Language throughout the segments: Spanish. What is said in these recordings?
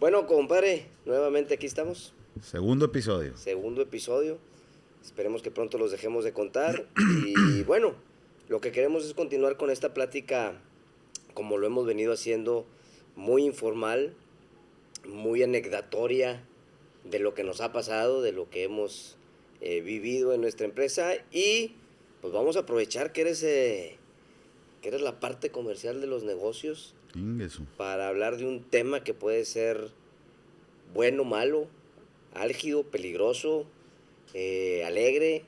Bueno, compadre, nuevamente aquí estamos. Segundo episodio. Segundo episodio. Esperemos que pronto los dejemos de contar. Y bueno, lo que queremos es continuar con esta plática como lo hemos venido haciendo, muy informal, muy anecdotaria de lo que nos ha pasado, de lo que hemos vivido en nuestra empresa. Y pues vamos a aprovechar que eres la parte comercial de los negocios Ingesu. para hablar de un tema que puede ser bueno, malo, álgido, peligroso, alegre,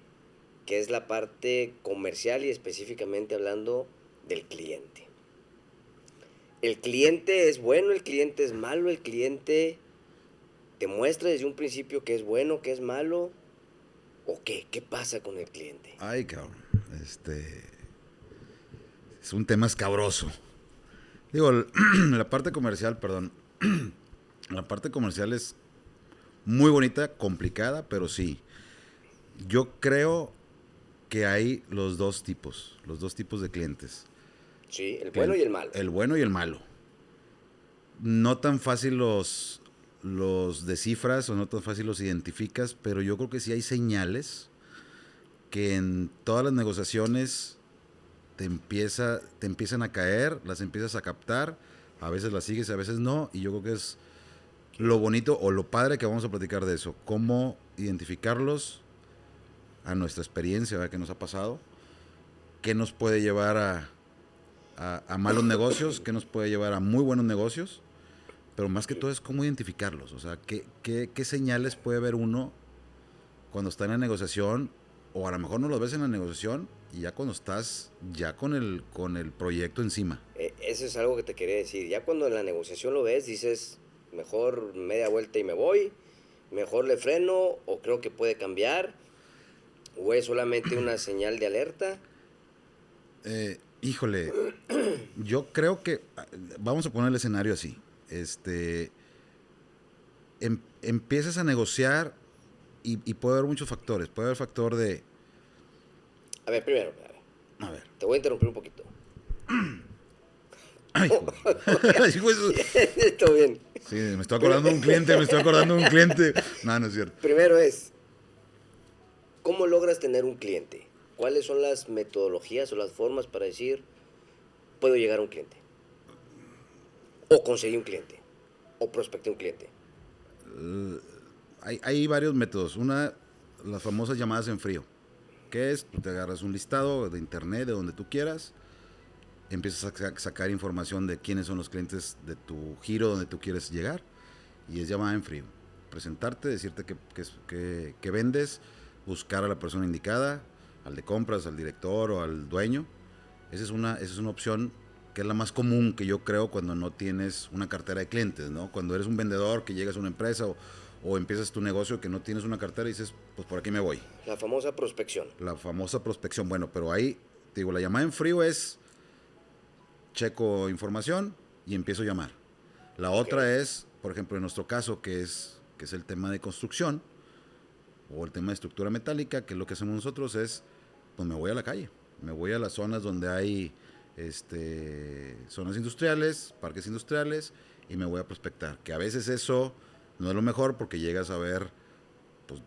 que es la parte comercial y específicamente hablando del cliente. El cliente es bueno, el cliente es malo, el cliente te muestra desde un principio que es bueno, que es malo, o qué pasa con el cliente. Ay, cabrón. Es un tema escabroso. Digo, la parte comercial, perdón. La parte comercial es muy bonita, complicada, pero sí. Yo creo que hay los dos tipos de clientes. Sí, el bueno y el malo. El bueno y el malo. No tan fácil los descifras o no tan fácil los identificas, pero yo creo que sí hay señales que en todas las negociaciones te empiezan a caer, las empiezas a captar, a veces las sigues, a veces no, y yo creo que es lo bonito o lo padre que vamos a platicar de eso, cómo identificarlos a nuestra experiencia, ¿verdad? ¿Qué nos ha pasado? ¿Qué nos puede llevar a malos negocios? ¿Qué nos puede llevar a muy buenos negocios? Pero más que todo es cómo identificarlos, o sea, qué señales puede ver uno cuando está en la negociación, o a lo mejor no los ves en la negociación y ya cuando estás ya con el proyecto encima. Eso es algo que te quería decir. Ya cuando en la negociación lo ves, dices, mejor media vuelta y me voy, mejor le freno, o creo que puede cambiar, o es solamente una señal de alerta. Híjole, yo creo que vamos a poner el escenario así. Empiezas a negociar y puede haber muchos factores. Puede haber factor de... A ver, primero, A ver. te voy a interrumpir un poquito. Ay, Está bien. Sí, me estoy acordando de un cliente. No, no es cierto. Primero es, ¿cómo logras tener un cliente? ¿Cuáles son las metodologías o las formas para decir, puedo llegar a un cliente? O conseguí un cliente. O prospecté un cliente. Hay varios métodos. Una, las famosas llamadas en frío. ¿Qué es? Tú te agarras un listado de internet, de donde tú quieras, empiezas a sacar información de quiénes son los clientes de tu giro donde tú quieres llegar, y es llamada en frío. Presentarte, decirte que vendes, buscar a la persona indicada, al de compras, al director o al dueño. Esa es una opción que es la más común que yo creo cuando no tienes una cartera de clientes, ¿no? Cuando eres un vendedor que llegas a una empresa o empiezas tu negocio que no tienes una cartera y dices, pues por aquí me voy. La famosa prospección. La famosa prospección. Bueno, pero ahí, te digo, la llamada en frío es checo información y empiezo a llamar. La otra es, por ejemplo, en nuestro caso, que es el tema de construcción o el tema de estructura metálica, que lo que hacemos nosotros es, pues me voy a la calle, me voy a las zonas donde hay zonas industriales, parques industriales, y me voy a prospectar. Que a veces eso no es lo mejor porque llegas a ver, pues,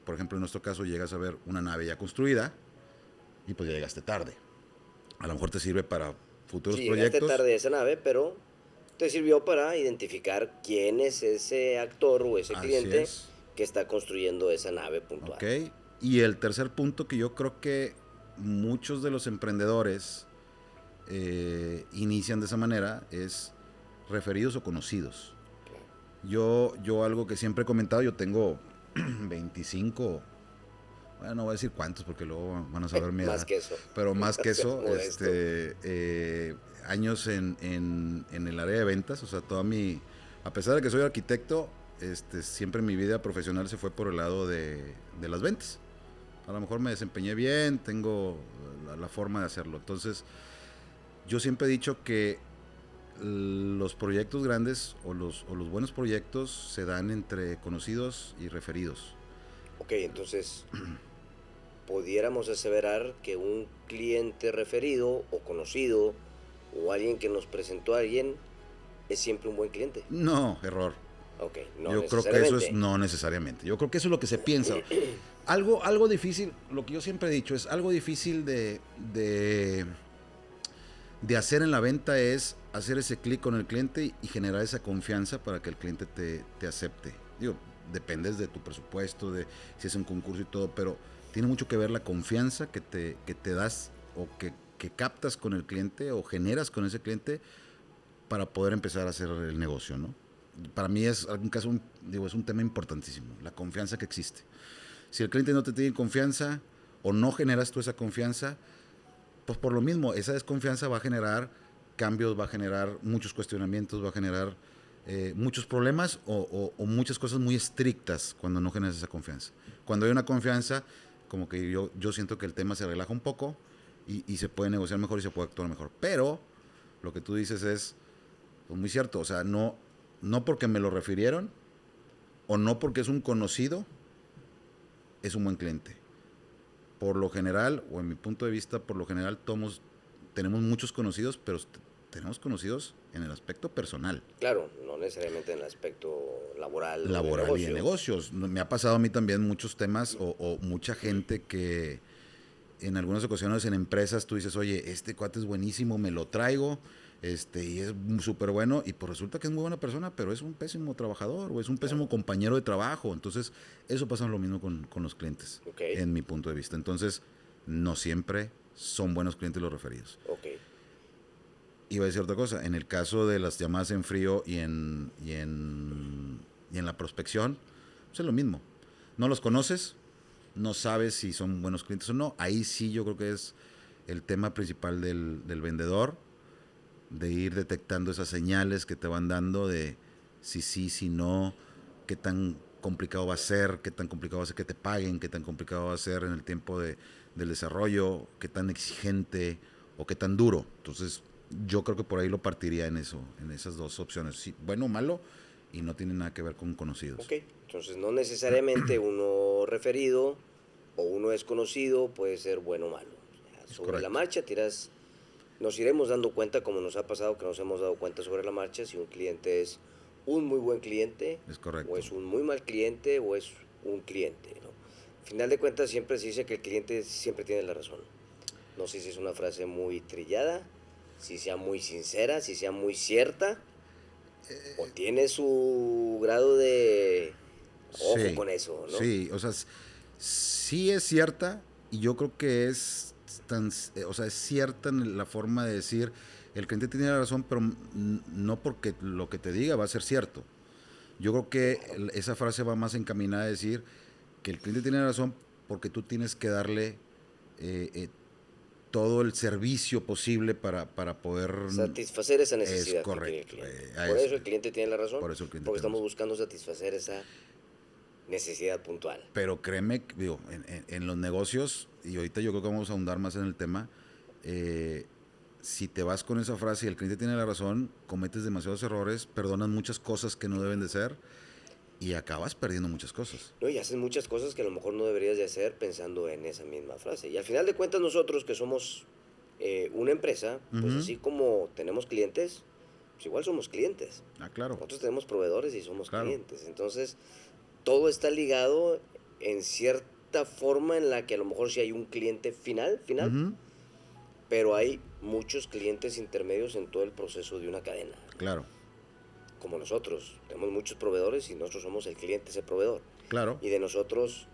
por ejemplo, en nuestro caso, llegas a ver una nave ya construida y pues ya llegaste tarde. A lo mejor te sirve para futuros proyectos. Llegaste tarde esa nave, pero te sirvió para identificar quién es ese actor o ese cliente que está construyendo esa nave puntual. Ok. Y el tercer punto que yo creo que muchos de los emprendedores inician de esa manera es referidos o conocidos. Yo algo que siempre he comentado, yo tengo 25, bueno, no voy a decir cuántos porque luego van a saber mi edad. Más que eso. Pero más que eso, años en el área de ventas, o sea, a pesar de que soy arquitecto, siempre mi vida profesional se fue por el lado de las ventas. A lo mejor me desempeñé bien, tengo la forma de hacerlo. Entonces, yo siempre he dicho que los proyectos grandes o los buenos proyectos se dan entre conocidos y referidos. Ok, entonces, pudiéramos aseverar que un cliente referido o conocido o alguien que nos presentó a alguien es siempre un buen cliente. No, error. Ok, no Yo creo que eso es necesariamente. no necesariamente. Yo creo que eso es lo que se piensa. Algo difícil, lo que yo siempre he dicho, es algo difícil de hacer en la venta es hacer ese clic con el cliente y generar esa confianza para que el cliente te acepte. Digo, dependes de tu presupuesto, de si es un concurso y todo, pero tiene mucho que ver la confianza que te das o que captas con el cliente o generas con ese cliente para poder empezar a hacer el negocio, ¿no? Para mí es algún caso, es un tema importantísimo, la confianza que existe. Si el cliente no te tiene confianza o no generas tú esa confianza, pues por lo mismo, esa desconfianza va a generar cambios, va a generar muchos cuestionamientos, va a generar muchos problemas o muchas cosas muy estrictas cuando no generas esa confianza. Cuando hay una confianza, como que yo siento que el tema se relaja un poco y se puede negociar mejor y se puede actuar mejor. Pero lo que tú dices es pues, muy cierto, o sea, no porque me lo refirieron o no porque es un conocido, es un buen cliente. Por lo general, o en mi punto de vista, por lo general tenemos muchos conocidos, pero tenemos conocidos en el aspecto personal. Claro, no necesariamente en el aspecto laboral o de Laboral y de negocio. negocios. Me ha pasado a mí también muchos temas o mucha gente que en algunas ocasiones en empresas tú dices, oye, este cuate es buenísimo, me lo traigo, y es súper bueno, y pues resulta que es muy buena persona, pero es un pésimo trabajador o es un pésimo Claro. compañero de trabajo. Entonces, eso pasa lo mismo con los clientes, Ok, en mi punto de vista. Entonces, no siempre son buenos clientes los referidos. ok. Iba a decir otra cosa, en el caso de las llamadas en frío y en la prospección, pues es lo mismo. No los conoces, no sabes si son buenos clientes o no. Ahí sí yo creo que es el tema principal del vendedor, de ir detectando esas señales que te van dando de si sí, si no, qué tan complicado va a ser, qué tan complicado va a ser que te paguen, qué tan complicado va a ser en el tiempo del desarrollo, qué tan exigente o qué tan duro. Entonces, yo creo que por ahí lo partiría en eso, en esas dos opciones, sí, bueno o malo, y no tiene nada que ver con conocidos. Ok, entonces no necesariamente uno referido o uno desconocido puede ser bueno o malo. O sea, Es sobre la correcto, marcha nos iremos dando cuenta, como nos ha pasado, que nos hemos dado cuenta sobre la marcha, si un cliente es un muy buen cliente, es o correcto. es un muy mal cliente, o es un cliente, ¿no? Al final de cuentas siempre se dice que el cliente siempre tiene la razón. No sé si es una frase muy trillada, si sea muy sincera, si sea muy cierta, o tiene su grado de ojo Sí, con eso, ¿no? sí, o sea, sí es cierta y yo creo que es o sea, es cierta en la forma de decir, el cliente tiene la razón, pero no porque lo que te diga va a ser cierto. Yo creo que Claro. esa frase va más encaminada a decir que el cliente tiene la razón porque tú tienes que darle eh, eh, todo el servicio posible para poder... Satisfacer esa Es necesidad que quiere el correcto, cliente. a Por eso, eso el cliente tiene la razón, por eso el cliente porque tiene estamos razón. buscando satisfacer esa necesidad puntual. Pero créeme, digo, en los negocios, y ahorita yo creo que vamos a ahondar más en el tema, eh, si te vas con esa frase y el cliente tiene la razón, cometes demasiados errores, perdonas muchas cosas que no deben de ser y acabas perdiendo muchas cosas. ¿No? Y haces muchas cosas que a lo mejor no deberías de hacer pensando en esa misma frase. Y al final de cuentas nosotros que somos una empresa, pues Ujú. así como tenemos clientes, pues igual somos clientes. Ah, claro, Nosotros tenemos proveedores y somos claro. clientes. Entonces, todo está ligado en cierta forma en la que a lo mejor sí hay un cliente final, Ujú. pero hay muchos clientes intermedios en todo el proceso de una cadena. Claro, Como nosotros, tenemos muchos proveedores y nosotros somos el cliente, ese proveedor. claro, Y de nosotros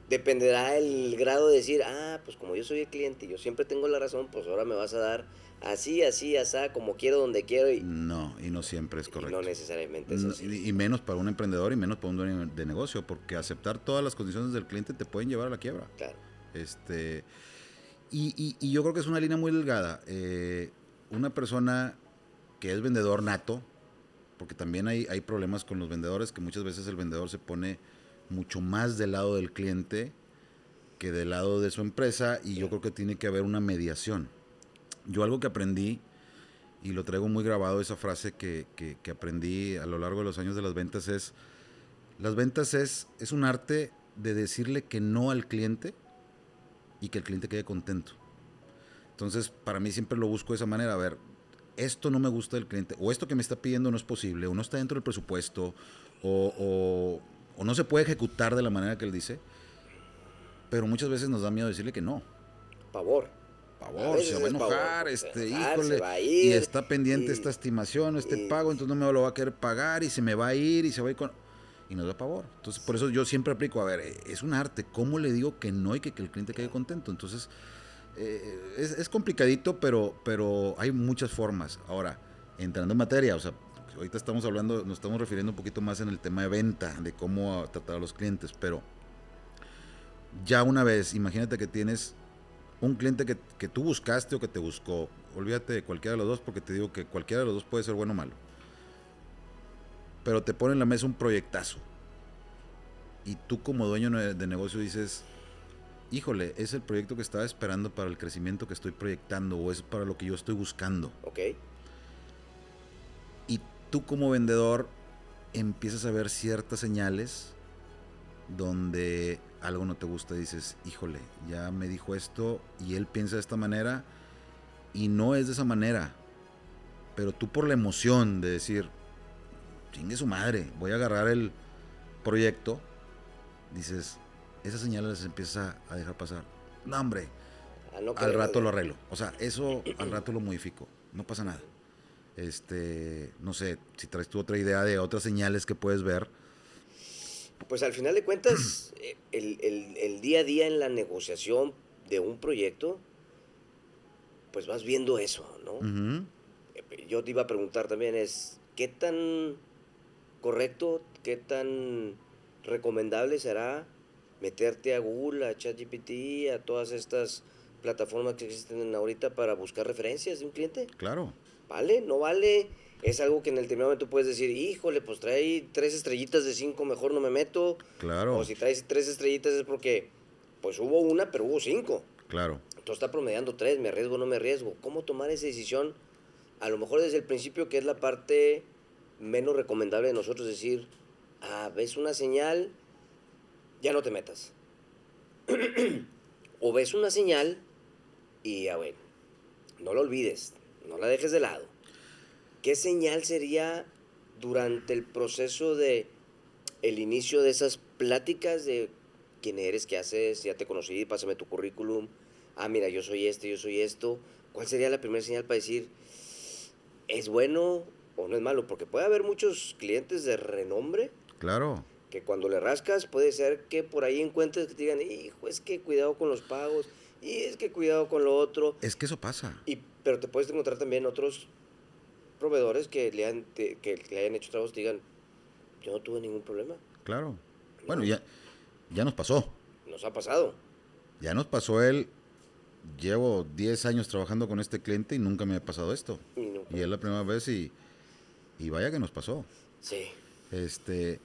dependerá el grado de decir, ah, pues como yo soy el cliente y yo siempre tengo la razón, pues ahora me vas a dar así, así, así, como quiero, donde quiero no, y no siempre es y no correcto. necesariamente es así. Y menos para un emprendedor y menos para un dueño de negocio, porque aceptar todas las condiciones del cliente te pueden llevar a la quiebra. Claro, Este, y yo creo que es una línea muy delgada. Una persona que es vendedor nato, porque también hay problemas con los vendedores, que muchas veces el vendedor se pone mucho más del lado del cliente que del lado de su empresa, y yo claro. creo que tiene que haber una mediación. Yo algo que aprendí, y lo traigo muy grabado, esa frase que aprendí a lo largo de los años de las ventas las ventas es un arte de decirle que no al cliente y que el cliente quede contento. Entonces, para mí siempre lo busco de esa manera, a ver, esto no me gusta del cliente, o esto que me está pidiendo no es posible, o no está dentro del presupuesto, o no se puede ejecutar de la manera que él dice, pero muchas veces nos da miedo decirle que no. Pavor. A Pavor, se veces va a es pavor. enojar, Se va a enojar, se híjole, va a y ir. está pendiente Y, esta estimación, este y pago, entonces no me lo va a querer pagar y se me va a ir y se va a ir con... Y nos da pavor. Entonces, por eso yo siempre aplico, a ver, es un arte, ¿cómo le digo que no y que el cliente quede contento? Entonces, es complicadito, pero hay muchas formas. Ahora, entrando en materia, o sea, ahorita estamos hablando, nos estamos refiriendo un poquito más en el tema de venta, de cómo tratar a los clientes, pero ya una vez, imagínate que tienes un cliente que tú buscaste o que te buscó, olvídate de cualquiera de los dos porque te digo que cualquiera de los dos puede ser bueno o malo, pero te pone en la mesa un proyectazo y tú como dueño de negocio dices, híjole, es el proyecto que estaba esperando para el crecimiento que estoy proyectando o es para lo que yo estoy buscando. Ok. Y tú como vendedor empiezas a ver ciertas señales donde algo no te gusta, dices, híjole, ya me dijo esto y él piensa de esta manera y no es de esa manera, pero tú por la emoción de decir, chingue su madre, voy a agarrar el proyecto, dices, esas señales las empiezas a dejar pasar. No, hombre, A no al quererlas rato lo ver. arreglo. O sea, eso al rato lo modifico, no pasa nada. No sé, si traes tú otra idea de otras señales que puedes ver. Pues al final de cuentas, el día a día en la negociación de un proyecto, pues vas viendo eso, ¿no? Uh-huh. Yo te iba a preguntar también es, ¿qué tan correcto, qué tan recomendable será meterte a Google, a ChatGPT, a todas estas plataformas que existen ahorita para buscar referencias de un cliente? Claro, ¿Vale? ¿No vale? Es algo que en el determinado momento puedes decir, híjole, pues trae 3 estrellitas de 5, mejor no me meto. O claro, si traes 3 estrellitas es porque, pues hubo una, pero hubo 5. claro. Entonces está promediando 3, me arriesgo o no me arriesgo. ¿Cómo tomar esa decisión? A lo mejor desde el principio, que es la parte menos recomendable de nosotros, decir, ves una señal, ya no te metas. O ves una señal y, bueno, no la olvides, no la dejes de lado. ¿Qué señal sería durante el proceso de el inicio de esas pláticas de quién eres, qué haces, ya te conocí, pásame tu currículum, mira, yo soy este, yo soy esto? ¿Cuál sería la primera señal para decir, es bueno o no es malo? Porque puede haber muchos clientes de renombre Claro, que cuando le rascas puede ser que por ahí encuentres que te digan, hijo, es que cuidado con los pagos, y es que cuidado con lo otro, es que eso pasa. pero te puedes encontrar también otros proveedores que que le hayan hecho trabajos y digan, yo no tuve ningún problema. Claro. Bueno, No, ya nos pasó. nos ha pasado. Ya nos pasó él. Llevo 10 años trabajando con este cliente y nunca me ha pasado esto. Y nunca Y me es la pasó. primera vez y vaya que nos pasó. Sí, Este,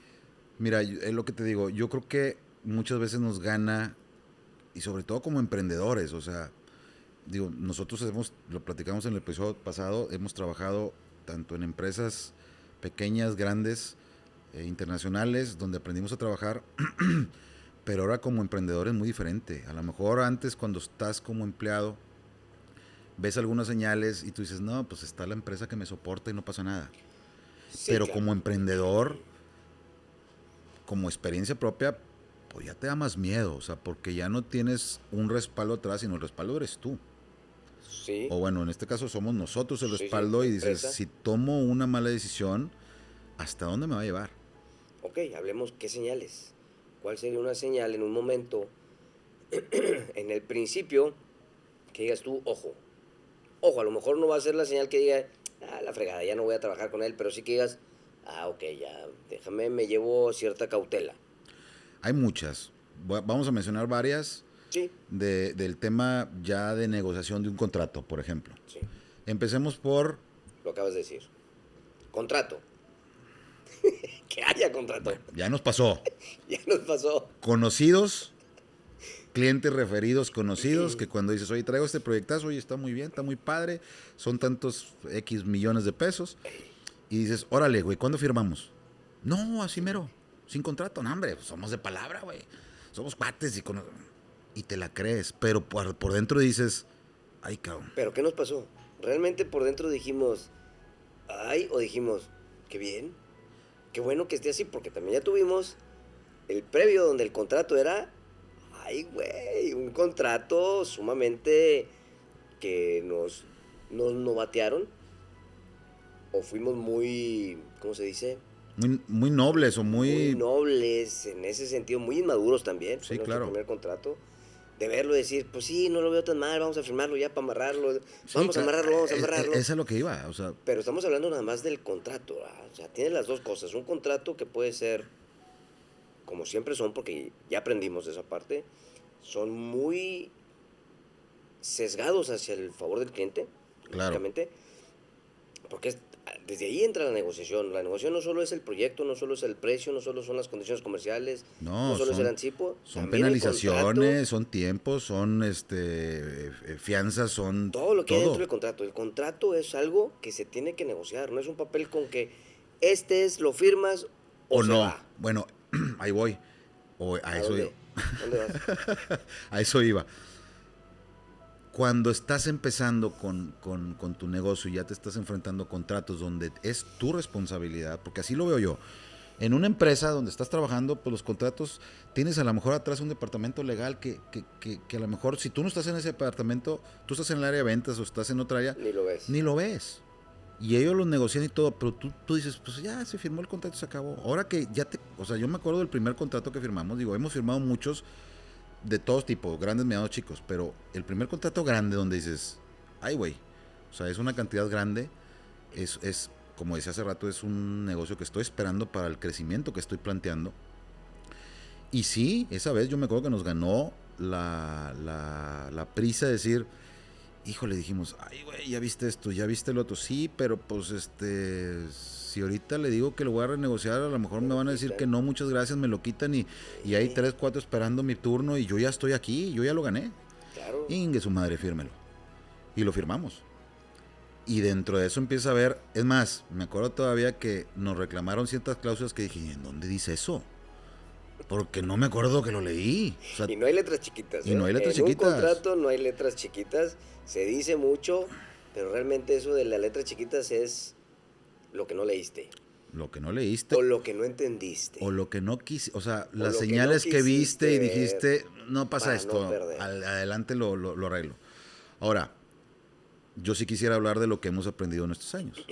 Mira, es lo que te digo, yo creo que muchas veces nos gana, y sobre todo como emprendedores, o sea, digo, nosotros lo platicamos en el episodio pasado, hemos trabajado tanto en empresas pequeñas, grandes, internacionales, donde aprendimos a trabajar, pero ahora como emprendedor es muy diferente. A lo mejor antes cuando estás como empleado, ves algunas señales y tú dices, no, pues está la empresa que me soporta y no pasa nada. sí, Pero claro. como emprendedor, como experiencia propia, pues ya te da más miedo, o sea, porque ya no tienes un respaldo atrás, sino el respaldo eres tú. Sí, O bueno, en este caso somos nosotros el sí, respaldo la y dices, empresa. si tomo una mala decisión, ¿hasta dónde me va a llevar? Ok, hablemos qué señales. ¿Cuál sería una señal en un momento, en el principio, que digas tú, ojo, ojo, a lo mejor no va a ser la señal que diga, la fregada, ya no voy a trabajar con él, pero sí que digas, ok, ya, déjame, me llevo cierta cautela. Hay muchas. Vamos a mencionar varias Sí, del tema ya de negociación de un contrato, por ejemplo. sí, Empecemos por, lo acabas de decir. Contrato. Que haya contrato. bueno, ya nos pasó. Ya nos pasó. Conocidos, clientes referidos conocidos, que cuando dices, oye, traigo este proyectazo, oye, está muy bien, está muy padre, son tantos X millones de pesos, y dices, órale, güey, ¿cuándo firmamos? No, así mero, sin contrato, no, hombre, somos de palabra, güey, somos cuates y con... y te la crees, pero por dentro dices, ay, cabrón. Pero ¿qué nos pasó? Realmente por dentro dijimos, ay, o dijimos, qué bien, qué bueno que esté así, porque también ya tuvimos el previo donde el contrato era, ay, güey, un contrato sumamente que nos novatearon, o fuimos muy, ¿cómo se dice? Muy nobles o Muy muy... nobles, en ese sentido, muy inmaduros también. Fue Sí, nuestro claro. primer contrato. De verlo y decir, pues sí, no lo veo tan mal, vamos a firmarlo ya para amarrarlo. Sí, Vamos a amarrarlo, vamos a amarrarlo. es a lo que iba, o sea, Pero estamos hablando nada más del contrato, ¿verdad? O sea, tiene las dos cosas. Un contrato que puede ser, como siempre son, porque ya aprendimos de esa parte, son muy sesgados hacia el favor del cliente, claro. lógicamente, porque desde ahí entra la negociación. La negociación no solo es el proyecto, no solo es el precio, no solo son las condiciones comerciales, no No, solo es el anticipo, son también el contrato, penalizaciones, son tiempos, son fianzas, son todo lo que hay dentro todo. del contrato. El contrato es algo que se tiene que negociar, no es un papel con que este es, lo firmas o O se no. va. Bueno, ahí voy. O a ¿A eso dónde? ¿Dónde vas? a eso iba. Cuando estás empezando con tu negocio y ya te estás enfrentando a contratos donde es tu responsabilidad, porque así lo veo yo. En una empresa donde estás trabajando, pues los contratos, tienes a lo mejor atrás un departamento legal que a lo mejor si tú no estás en ese departamento, tú estás en el área de ventas o estás en otra área, Ni lo ves. ni lo ves. Y ellos lo negocian y todo, pero tú dices, pues ya se firmó el contrato, se acabó. Ahora que o sea, yo me acuerdo del primer contrato que firmamos, digo, hemos firmado muchos de todos tipos, grandes, medianos, chicos, pero el primer contrato grande donde dices, ay, güey, o sea, es una cantidad grande, como decía hace rato, es un negocio que estoy esperando para el crecimiento que estoy planteando. Y sí, esa vez yo me acuerdo que nos ganó la prisa de decir, híjole, dijimos, ay, güey, ya viste esto, ya viste el otro, sí, pero pues si ahorita le digo que lo voy a renegociar, a lo mejor me van a decir que no, muchas gracias, me lo quitan y hay 3, 4 esperando mi turno y yo ya estoy aquí, yo ya lo gané. Claro. Ingue su madre, fírmelo. Y lo firmamos. Y dentro de eso empieza a ver, es más, me acuerdo todavía que nos reclamaron ciertas cláusulas que dije, ¿en dónde dice eso? Porque no me acuerdo que lo leí. O sea, Y no hay letras chiquitas, y no ¿eh? hay letras En un chiquitas. contrato no hay letras chiquitas. Se dice mucho, pero realmente eso de las letras chiquitas es lo que no leíste. Lo que no leíste O lo que no entendiste. o lo que no quisiste, o sea, O las lo que no señales que viste quisiste y ver dijiste, no pasa para no esto, perder. adelante lo arreglo. Ahora, yo sí quisiera hablar de lo que hemos aprendido en estos años.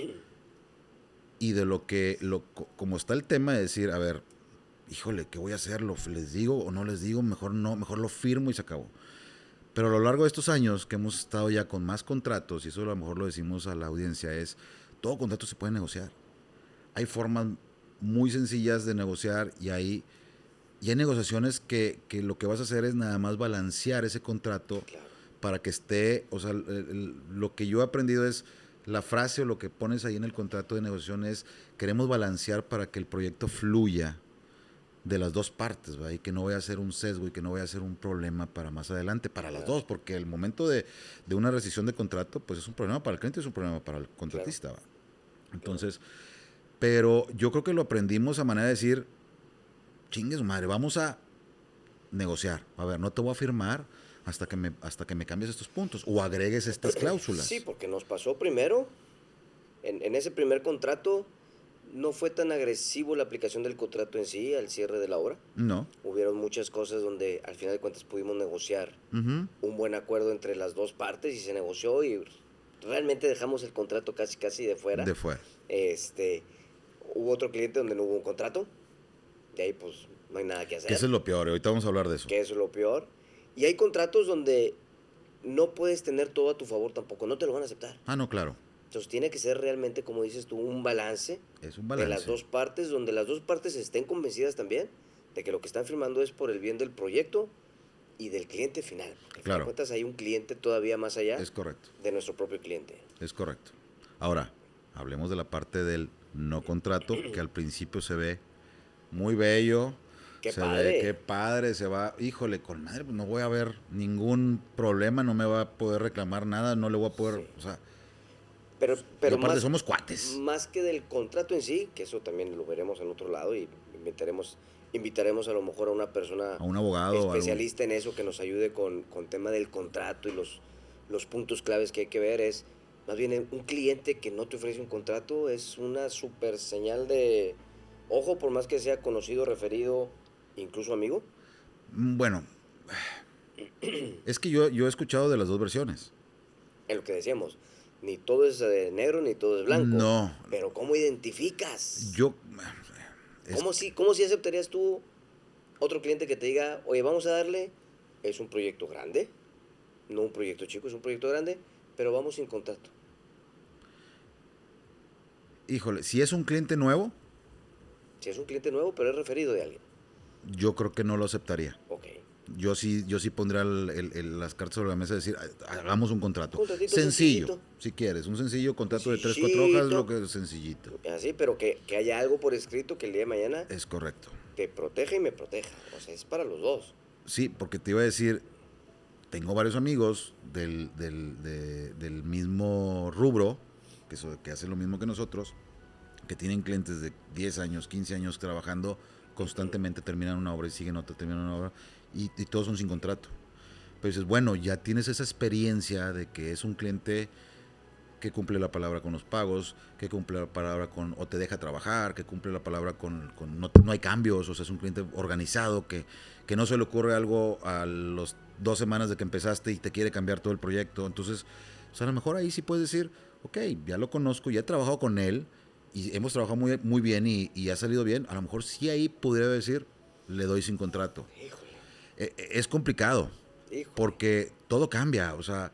Y de como está el tema de decir, a ver, híjole, ¿qué voy a hacer? ¿Les digo o no les digo? Mejor no, mejor lo firmo y se acabó. Pero a lo largo de estos años que hemos estado ya con más contratos, y eso a lo mejor lo decimos a la audiencia, es, todo contrato se puede negociar. Hay formas muy sencillas de negociar y hay negociaciones que lo que vas a hacer es nada más balancear ese contrato Claro. para que esté, o sea, lo que yo he aprendido es la frase o lo que pones ahí en el contrato de negociación es queremos balancear para que el proyecto fluya de las dos partes, ¿va? Y que no vaya a ser un sesgo y que no vaya a ser un problema para más adelante, para las dos, porque el momento de una rescisión de contrato, pues es un problema para el cliente y es un problema para el contratista, Claro. ¿va? Entonces, pero yo creo que lo aprendimos a manera de decir, chingue su madre, vamos a negociar. A ver, no te voy a firmar hasta que me cambies estos puntos o agregues estas cláusulas. Sí, porque nos pasó primero, en ese primer contrato, no fue tan agresivo la aplicación del contrato en sí al cierre de la obra. No. Hubieron muchas cosas donde al final de cuentas pudimos negociar un buen acuerdo entre las dos partes y se negoció y realmente dejamos el contrato casi de fuera. De fuera. Hubo otro cliente donde no hubo un contrato, de ahí pues no hay nada que hacer. Que eso es lo peor, ahorita vamos a hablar de eso. Que eso es lo peor. Y hay contratos donde no puedes tener todo a tu favor tampoco, no te lo van a aceptar. Ah, no, claro. Entonces tiene que ser realmente, como dices tú, un balance, Es un balance de las dos partes, donde las dos partes estén convencidas también de que lo que están firmando es por el bien del proyecto y del cliente final. Porque claro. al fin de cuentas hay un cliente todavía más allá es correcto. de nuestro propio cliente. Es correcto. Ahora, hablemos de la parte del no contrato, que al principio se ve muy bello. ¡Qué se padre! Ve, qué padre, se va, híjole, con madre, pues no voy a ver ningún problema, no me va a poder reclamar nada, no le voy a poder, Sí. o sea, Pero aparte somos cuates. Más que del contrato en sí, que eso también lo veremos en otro lado y inventaremos Invitaremos a lo mejor a una persona A un abogado o algo. especialista en eso que nos ayude con tema del contrato y los puntos claves que hay que ver. Es más bien un cliente que no te ofrece un contrato es una super señal de ojo, por más que sea conocido, referido, incluso amigo. Bueno, es que yo he escuchado de las dos versiones. En lo que decíamos, ni todo es negro ni todo es blanco. No. Pero ¿cómo identificas? Yo... ¿Cómo si aceptarías tú otro cliente que te diga, oye, vamos a darle, es un proyecto grande, no un proyecto chico, es un proyecto grande, pero vamos sin contrato? Híjole, si es un cliente nuevo, Si es un cliente nuevo, pero es referido de alguien. yo creo que no lo aceptaría. Ok. Yo sí pondría las cartas sobre la mesa y decir, hagamos un contrato. Contratito Sencillo, sencillito. si quieres. Un sencillo contrato de 3, Sencillito. 4 hojas, lo que es sencillito. Así, pero que haya algo por escrito que el día de mañana Es correcto. te proteja y me proteja. O sea, es para los dos. Sí, porque te iba a decir, tengo varios amigos del mismo rubro, que hacen lo mismo que nosotros, que tienen clientes de 10 años, 15 años trabajando constantemente, terminan una obra y siguen otra, terminan una obra, y todos son sin contrato. Pero dices, bueno, ya tienes esa experiencia de que es un cliente que cumple la palabra con los pagos, que cumple la palabra o te deja trabajar, que cumple la palabra no hay cambios, o sea, es un cliente organizado, que no se le ocurre algo a las 2 semanas de que empezaste y te quiere cambiar todo el proyecto. Entonces, o sea, a lo mejor ahí sí puedes decir, ok, ya lo conozco, ya he trabajado con él, y hemos trabajado muy, muy bien y ha salido bien. A lo mejor sí ahí podría decir, le doy sin contrato. Híjole. Es complicado, Híjole. porque todo cambia, o sea,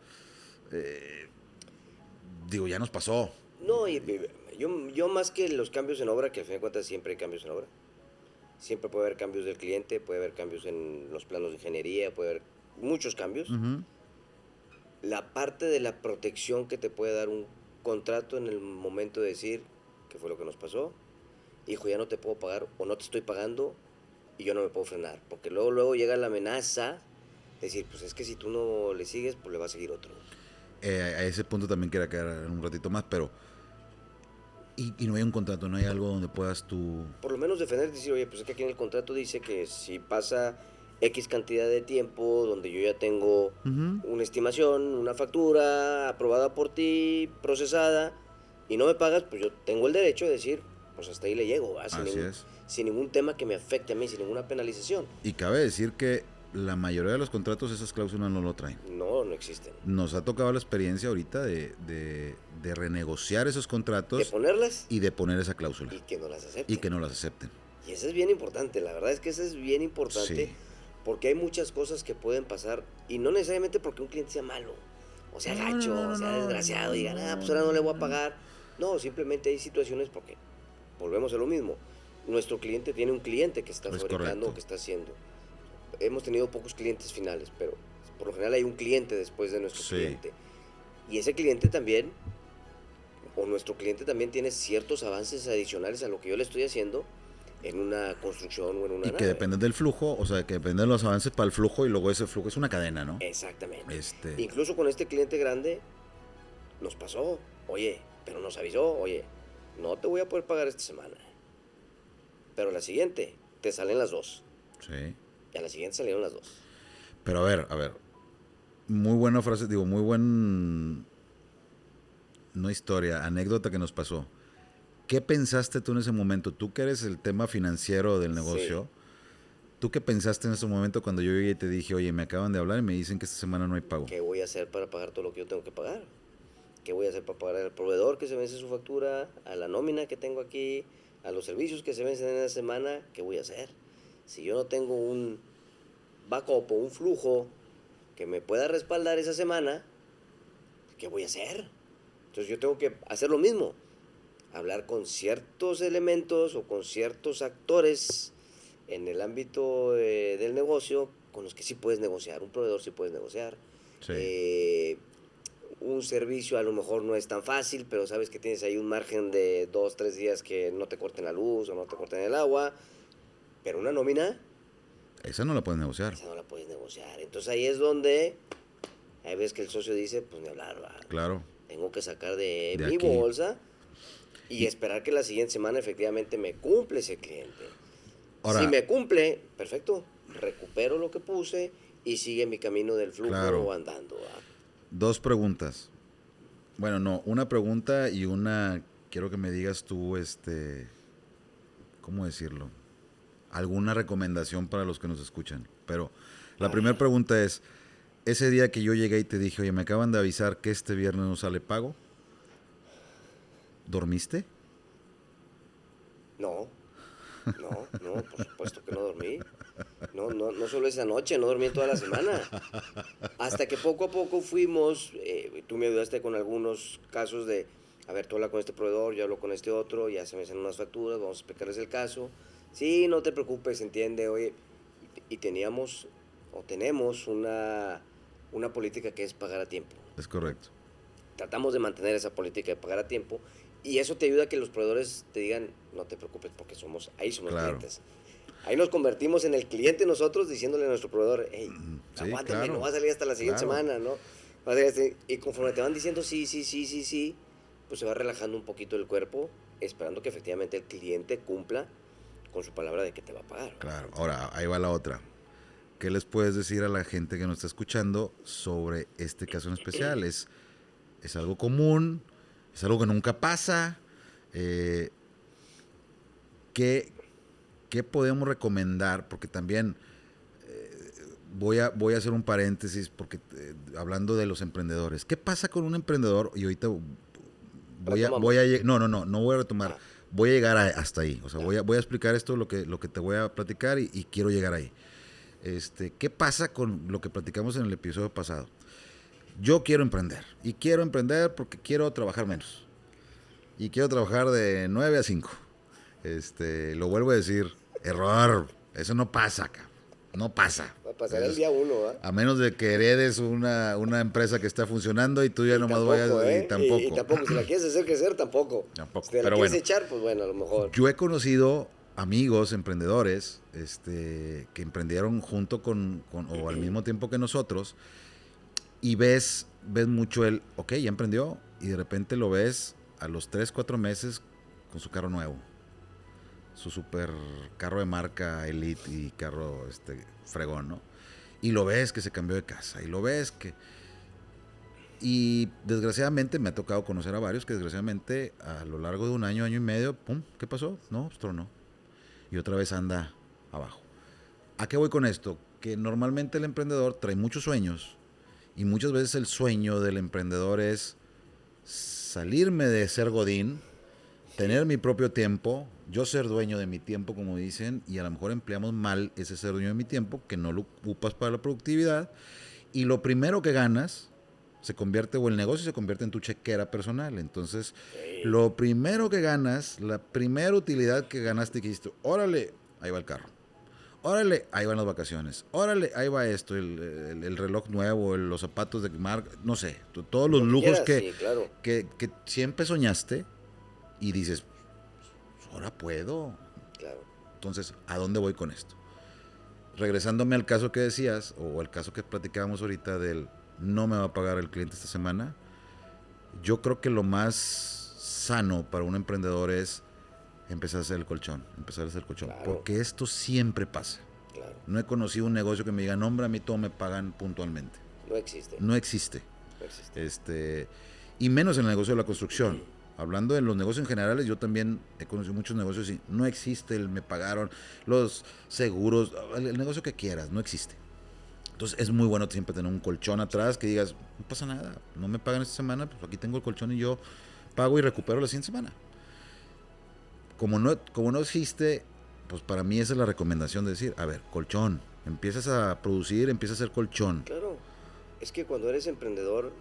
digo, ya nos pasó. No, yo más que los cambios en obra, que al fin de cuentas siempre hay cambios en obra. Siempre puede haber cambios del cliente, puede haber cambios en los planos de ingeniería, puede haber muchos cambios. Uh-huh. La parte de la protección que te puede dar un contrato en el momento de decir, que fue lo que nos pasó, hijo, ya no te puedo pagar o no te estoy pagando y yo no me puedo frenar. Porque luego llega la amenaza de decir, pues es que si tú no le sigues, pues le va a seguir otro. A ese punto también quería quedar un ratito más, pero... Y no hay un contrato, no hay algo donde puedas tú... Por lo menos defender y decir, oye, pues es que aquí en el contrato dice que si pasa X cantidad de tiempo, donde yo ya tengo Uh-huh. una estimación, una factura aprobada por ti, procesada, y no me pagas, pues yo tengo el derecho de decir, pues hasta ahí le llego, ¿va? Así es. Sin ningún tema que me afecte a mí, sin ninguna penalización. Y cabe decir que la mayoría de los contratos esas cláusulas no lo traen. No existen. Nos ha tocado la experiencia ahorita de renegociar esos contratos. De ponerlas y de poner esa cláusula. y que no las acepten. Y que no las acepten. Y eso es bien importante, la verdad es que eso es bien importante, Sí. porque hay muchas cosas que pueden pasar, y no necesariamente porque un cliente sea malo, o sea gacho, o sea desgraciado, y digan, pues ahora no le voy a pagar. No, simplemente hay situaciones porque, volvemos a lo mismo, nuestro cliente tiene un cliente que está Es fabricando correcto. o que está haciendo. Hemos tenido pocos clientes finales, pero por lo general hay un cliente después de nuestro Sí. cliente. Y ese cliente también, o nuestro cliente también tiene ciertos avances adicionales a lo que yo le estoy haciendo en una construcción o en una Y que nave. dependen del flujo, o sea, que dependen de los avances para el flujo y luego ese flujo es una cadena, ¿no? Exactamente. Este, Incluso con este cliente grande nos pasó, oye, pero nos avisó, oye, no te voy a poder pagar esta semana, pero la siguiente te salen las dos. sí. Y a la siguiente salieron las dos. Pero a ver, muy buena frase, digo, muy buen, no historia, anécdota que nos pasó. ¿Qué pensaste tú en ese momento? Tú que eres el tema financiero del negocio, Sí. ¿tú qué pensaste en ese momento cuando yo llegué y te dije, oye, me acaban de hablar y me dicen que esta semana no hay pago? ¿Qué voy a hacer para pagar todo lo que yo tengo que pagar? ¿Qué voy a hacer para pagar al proveedor que se vence su factura, a la nómina que tengo aquí, a los servicios que se vencen en la semana? ¿Qué voy a hacer? Si yo no tengo un backup o un flujo que me pueda respaldar esa semana, ¿qué voy a hacer? Entonces yo tengo que hacer lo mismo, hablar con ciertos elementos o con ciertos actores en el ámbito del negocio con los que sí puedes negociar. Un proveedor sí puedes negociar. Sí. Un servicio a lo mejor no es tan fácil, pero sabes que tienes ahí un margen de 2-3 días que no te corten la luz o no te corten el agua. Pero una nómina, Esa no la puedes negociar. esa no la puedes negociar. Entonces ahí es donde hay veces que el socio dice, pues ni hablar, va. Claro. Tengo que sacar de mi aquí. bolsa y esperar que la siguiente semana efectivamente me cumple ese cliente. Ahora, si me cumple, perfecto, recupero lo que puse y sigue mi camino del flujo claro. andando. Dos preguntas. Bueno, no, una pregunta y una, quiero que me digas tú, ¿cómo decirlo? Alguna recomendación para los que nos escuchan. Pero la A primera ver, pregunta es, ese día que yo llegué y te dije, oye, me acaban de avisar que este viernes no sale pago, ¿dormiste? no, no, por supuesto que no dormí. No, no, no solo esa noche, no dormí toda la semana. Hasta que poco a poco fuimos, tú me ayudaste con algunos casos de, a ver, tú habla con este proveedor, yo hablo con este otro, ya se me hacen unas facturas, vamos a explicarles el caso. Sí, no te preocupes, entiende, oye, y teníamos, o tenemos una política que es pagar a tiempo. Es correcto. Tratamos de mantener esa política de pagar a tiempo y eso te ayuda a que los proveedores te digan, no te preocupes porque ahí somos Claro. clientes. Ahí nos convertimos en el cliente nosotros diciéndole a nuestro proveedor, hey, Sí, aguántame, no claro. va a salir hasta la siguiente Claro. semana, ¿no? Y conforme te van diciendo sí, pues se va relajando un poquito el cuerpo, esperando que efectivamente el cliente cumpla con su palabra de que te va a pagar. Claro. Ahora, ahí va la otra. ¿Qué les puedes decir a la gente que nos está escuchando sobre este caso en especial? Es algo común, es algo que nunca pasa. Eh, ¿qué, ¿Qué podemos recomendar? Porque también voy a hacer un paréntesis, porque hablando de los emprendedores, ¿qué pasa con un emprendedor? Y ahorita Retomamos. no voy a retomar, Ah, voy a llegar hasta ahí. O sea, ya. voy a explicar esto, lo que te voy a platicar y quiero llegar ahí. ¿Qué pasa con lo que platicamos en el episodio pasado? Yo quiero emprender y quiero emprender porque quiero trabajar menos y quiero trabajar de 9 a 5. Lo vuelvo a decir, error, eso no pasa acá, no pasa. Va a pasar el día uno, ¿ah? A menos de que heredes una empresa que está funcionando y tú ya Y nomás vayas tampoco, y ¿eh? Y tampoco. tampoco, si la quieres hacer crecer, tampoco. Si Tampoco. te la Pero quieres bueno, echar, pues bueno, a lo mejor. yo he conocido amigos emprendedores que emprendieron junto o al mismo tiempo que nosotros y ves mucho ok, ya emprendió y de repente lo ves a los 3 4 meses con su carro nuevo, su super carro de marca Elite y carro fregón, ¿no? Y lo ves que se cambió de casa y lo ves que... Y desgraciadamente me ha tocado conocer a varios que desgraciadamente a lo largo de un año, año y medio, ¡pum! ¿Qué pasó? No, pues tronó. Y otra vez anda abajo. ¿A qué voy con esto? Que normalmente el emprendedor trae muchos sueños y muchas veces el sueño del emprendedor es salirme de ser godín, Sí, tener mi propio tiempo, yo ser dueño de mi tiempo, como dicen, y a lo mejor empleamos mal ese ser dueño de mi tiempo, que no lo ocupas para la productividad, y lo primero que ganas se convierte, o el negocio se convierte en tu chequera personal. Entonces, sí, lo primero que ganas, la primera utilidad que ganaste, que dijiste, órale, ahí va el carro. Órale, ahí van las vacaciones. Órale, ahí va esto, el reloj nuevo, los zapatos de marca, no sé, todos los lo que lujos quieras, sí, claro, que siempre soñaste y dices, ahora puedo. claro. Entonces, ¿a dónde voy con esto? Regresándome al caso que decías, o al caso que platicábamos ahorita del no me va a pagar el cliente esta semana, yo creo que lo más sano para un emprendedor es empezar a hacer el colchón, Claro, porque esto siempre pasa. claro. No he conocido un negocio que me diga, no, hombre, a mí todo me pagan puntualmente. No existe, No existe. no existe. Y menos en el negocio de la construcción. Hablando de los negocios en generales, yo también he conocido muchos negocios y no existe el me pagaron, los seguros, el negocio que quieras, no existe. Entonces es muy bueno siempre tener un colchón atrás que digas, no pasa nada, no me pagan esta semana, pues aquí tengo el colchón y yo pago y recupero la siguiente semana. Como no existe, pues para mí esa es la recomendación de decir, a ver, colchón, empiezas a producir, empiezas a hacer colchón. Claro, es que cuando eres emprendedor,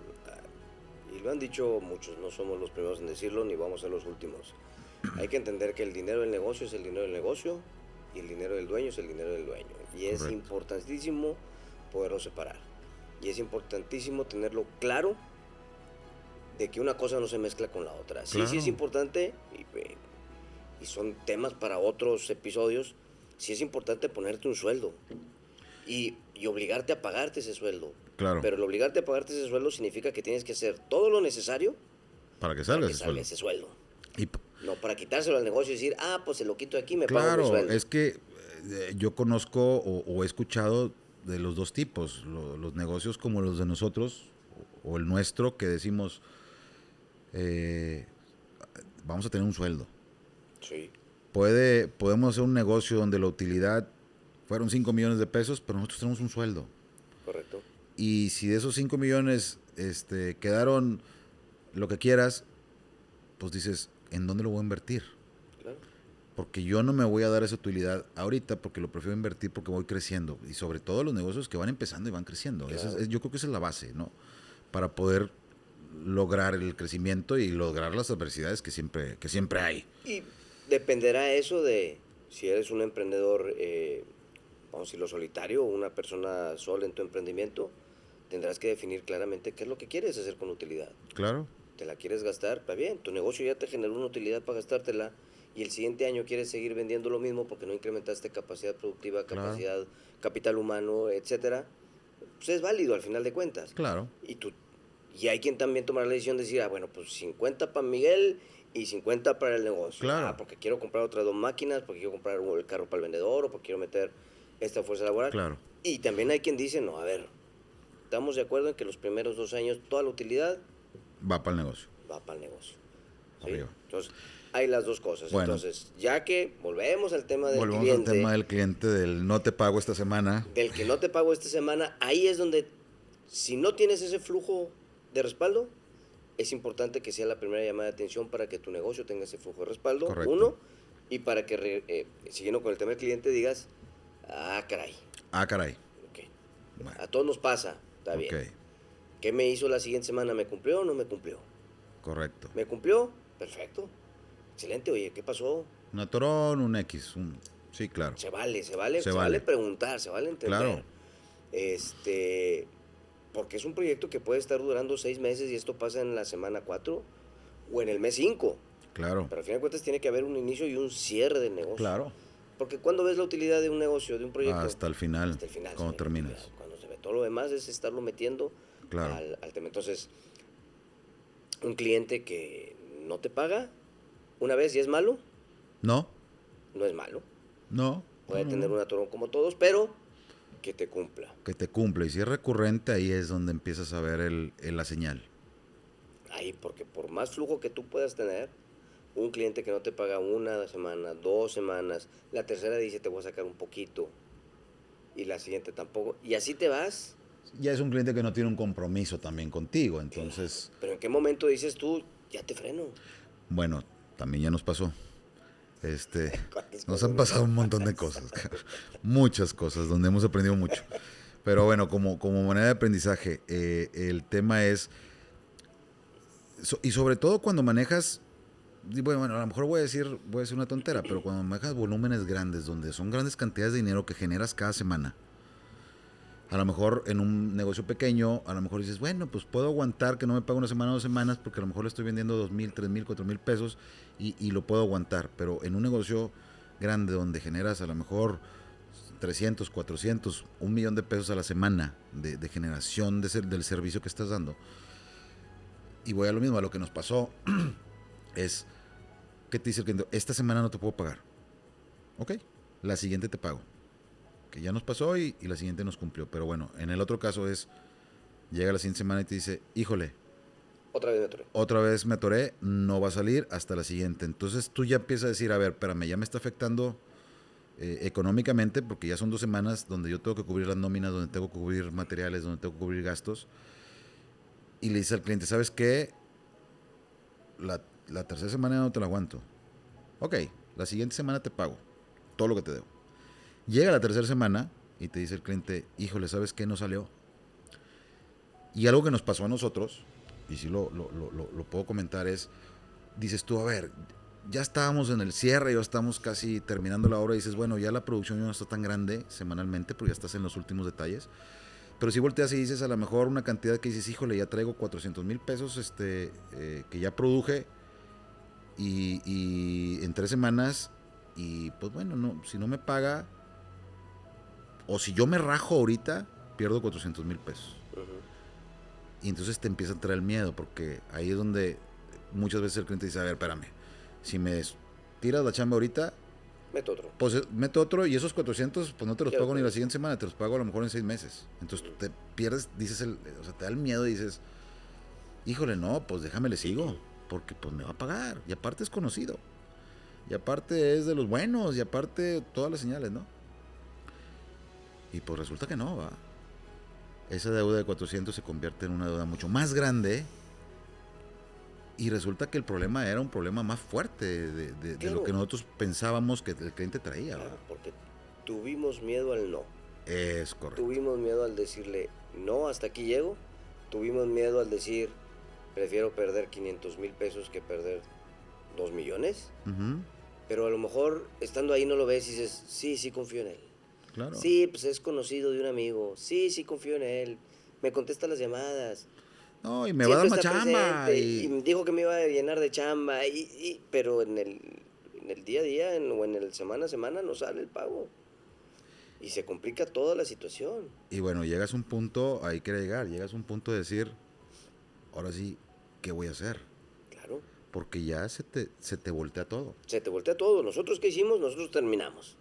y lo han dicho muchos, no somos los primeros en decirlo ni vamos a ser los últimos. Hay que entender que el dinero del negocio es el dinero del negocio y el dinero del dueño es el dinero del dueño. Y es Correcto. importantísimo poderlo separar. Y es importantísimo tenerlo claro de que una cosa no se mezcla con la otra. Sí, sí es Claro. importante, y son temas para otros episodios, sí es importante ponerte un sueldo y obligarte a pagarte ese sueldo. Claro. Pero el obligarte a pagarte ese sueldo significa que tienes que hacer todo lo necesario Para que para salga que ese salga sueldo. ese sueldo. Y No para quitárselo al negocio y decir, pues se lo quito de aquí y me pago mi claro, sueldo. es que yo conozco o he escuchado de los dos tipos, los negocios como los de nosotros o el nuestro, que decimos, eh, vamos a tener un sueldo. Sí. Podemos hacer un negocio donde la utilidad fueron 5 millones de pesos, pero nosotros tenemos un sueldo. Correcto. Y si de esos 5 millones quedaron lo que quieras, pues dices, ¿en dónde lo voy a invertir? Claro. Porque yo no me voy a dar esa utilidad ahorita porque lo prefiero invertir porque voy creciendo. Y sobre todo los negocios que van empezando y van creciendo. Claro. Yo creo que esa es la base, ¿no? Para poder lograr el crecimiento y lograr las adversidades que siempre hay. Y dependerá eso de si eres un emprendedor, vamos a decirlo, solitario o una persona sola en tu emprendimiento, tendrás que definir claramente qué es lo que quieres hacer con utilidad. Claro. ¿Te la quieres gastar? Está bien, tu negocio ya te generó una utilidad para gastártela y el siguiente año quieres seguir vendiendo lo mismo porque no incrementaste capacidad productiva, capacidad, capital humano, etcétera. Pues es válido al final de cuentas. Claro. Y hay quien también tomará la decisión de decir, bueno, pues 50 para Miguel y 50 para el negocio. Claro. Porque quiero comprar otras 2 máquinas, porque quiero comprar el carro para el vendedor o porque quiero meter esta fuerza laboral. Claro. Y también hay quien dice, no, a ver, estamos de acuerdo en que los primeros 2 años toda la utilidad va para el negocio. Va para el negocio. ¿Sí? Arriba. Entonces, hay las dos cosas. Bueno, entonces, ya que volvemos al tema del cliente. Volvemos al tema del cliente, del no te pago esta semana. Del que no te pago esta semana, ahí es donde, si no tienes ese flujo de respaldo, es importante que sea la primera llamada de atención para que tu negocio tenga ese flujo de respaldo. Correcto. Uno, y para que, siguiendo con el tema del cliente, digas, caray. Caray. Okay. Bueno. A todos nos pasa, está bien. ¿Qué me hizo la siguiente semana? ¿Me cumplió o no me cumplió? Correcto. ¿Me cumplió? Perfecto. Excelente, oye, ¿qué pasó? Un atorón, un X, sí, claro. Se vale preguntar, se vale entender. Claro. Porque es un proyecto que puede estar durando 6 meses y esto pasa en la semana 4 o en el mes 5. Claro. Pero al final de cuentas tiene que haber un inicio y un cierre del negocio. Claro. Porque cuando ves la utilidad de un negocio, de un proyecto. Hasta el final. Hasta el final. Cuando terminas. Cuando se ve todo lo demás es estarlo metiendo al tema. Entonces, un cliente que no te paga una vez y es malo. No. No es malo. No. Puede tener un atorón como todos, pero que te cumpla. Que te cumpla. Y si es recurrente, ahí es donde empiezas a ver la señal. Ahí, porque por más flujo que tú puedas tener, un cliente que no te paga 1 semana, 2 semanas, la tercera dice te voy a sacar un poquito y la siguiente tampoco, y así te vas. Ya es un cliente que no tiene un compromiso también contigo, entonces... Pero ¿en qué momento dices tú, ya te freno? Bueno, también ya nos pasó. Nos han pasado un montón de cosas, muchas cosas, donde hemos aprendido mucho. Pero bueno, como manera de aprendizaje, el tema es, y sobre todo cuando manejas, bueno, a lo mejor voy a decir una tontera, pero cuando manejas volúmenes grandes, donde son grandes cantidades de dinero que generas cada semana, a lo mejor en un negocio pequeño, a lo mejor dices, bueno, pues puedo aguantar que no me pague 1 semana o 2 semanas, porque a lo mejor le estoy vendiendo 2,000, 3,000, 4,000 pesos y lo puedo aguantar. Pero en un negocio grande donde generas a lo mejor 300, 400, 1 millón de pesos a la semana de generación del servicio que estás dando, y voy a lo mismo, a lo que nos pasó, es, ¿qué te dice el cliente? Esta semana no te puedo pagar. Ok, la siguiente te pago. Que ya nos pasó y la siguiente nos cumplió. Pero bueno, en el otro caso es, llega la siguiente semana y te dice, híjole, otra vez me atoré, no va a salir hasta la siguiente. Entonces tú ya empiezas a decir, a ver, espérame, ya me está afectando económicamente, porque ya son 2 semanas donde yo tengo que cubrir las nóminas, donde tengo que cubrir materiales, donde tengo que cubrir gastos. Y le dice al cliente, ¿sabes qué? La tercera semana no te la aguanto. Ok, la siguiente semana te pago todo lo que te debo. Llega la tercera semana y te dice el cliente, híjole, ¿sabes qué? No salió. Y algo que nos pasó a nosotros, y sí lo puedo comentar, es, dices tú, a ver, ya estábamos en el cierre, ya estamos casi terminando la obra, y dices, bueno, ya la producción ya no está tan grande semanalmente, porque ya estás en los últimos detalles. Pero si volteas y dices a lo mejor una cantidad que dices, híjole, ya traigo 400,000 pesos que ya produje y en 3 semanas, y pues bueno, no, si no me paga, o si yo me rajo ahorita, pierdo 400,000 pesos. Y entonces te empieza a entrar el miedo, porque ahí es donde muchas veces el cliente dice, a ver, espérame, si me tiras la chamba ahorita, Meto otro. Pues meto otro y esos 400 pues no te los Quiero pago ni otro. la siguiente semana, te los pago a lo mejor en 6 meses. Entonces tú te pierdes, dices, o sea, te da el miedo y dices, híjole, no, pues déjame le sigo, porque pues me va a pagar. Y aparte es conocido. Y aparte es de los buenos, y aparte todas las señales, ¿no? Y pues resulta que no, va. Esa deuda de 400 se convierte en una deuda mucho más grande. Y resulta que el problema era un problema más fuerte de Claro, lo que nosotros pensábamos que el cliente traía, claro, ¿va? porque tuvimos miedo al no. Es correcto. Tuvimos miedo al decirle, no, hasta aquí llego. Tuvimos miedo al decir, prefiero perder 500,000 pesos que perder 2 millones. Ujú, Pero a lo mejor estando ahí no lo ves y dices, sí, sí confío en él. claro. Sí, pues es conocido de un amigo. Sí, sí confío en él. Me contesta las llamadas. No, y me va a dar Siempre más está chamba. presente. Y me dijo que me iba a llenar de chamba. Pero en el día a día o en el semana a semana no sale el pago. Y se complica toda la situación. Y bueno, llegas a un punto, ahí quiere llegar, llegas a un punto de decir, ahora sí, ¿qué voy a hacer? Claro. Porque ya se te voltea todo. Se te voltea todo. ¿Nosotros qué hicimos? Nosotros terminamos.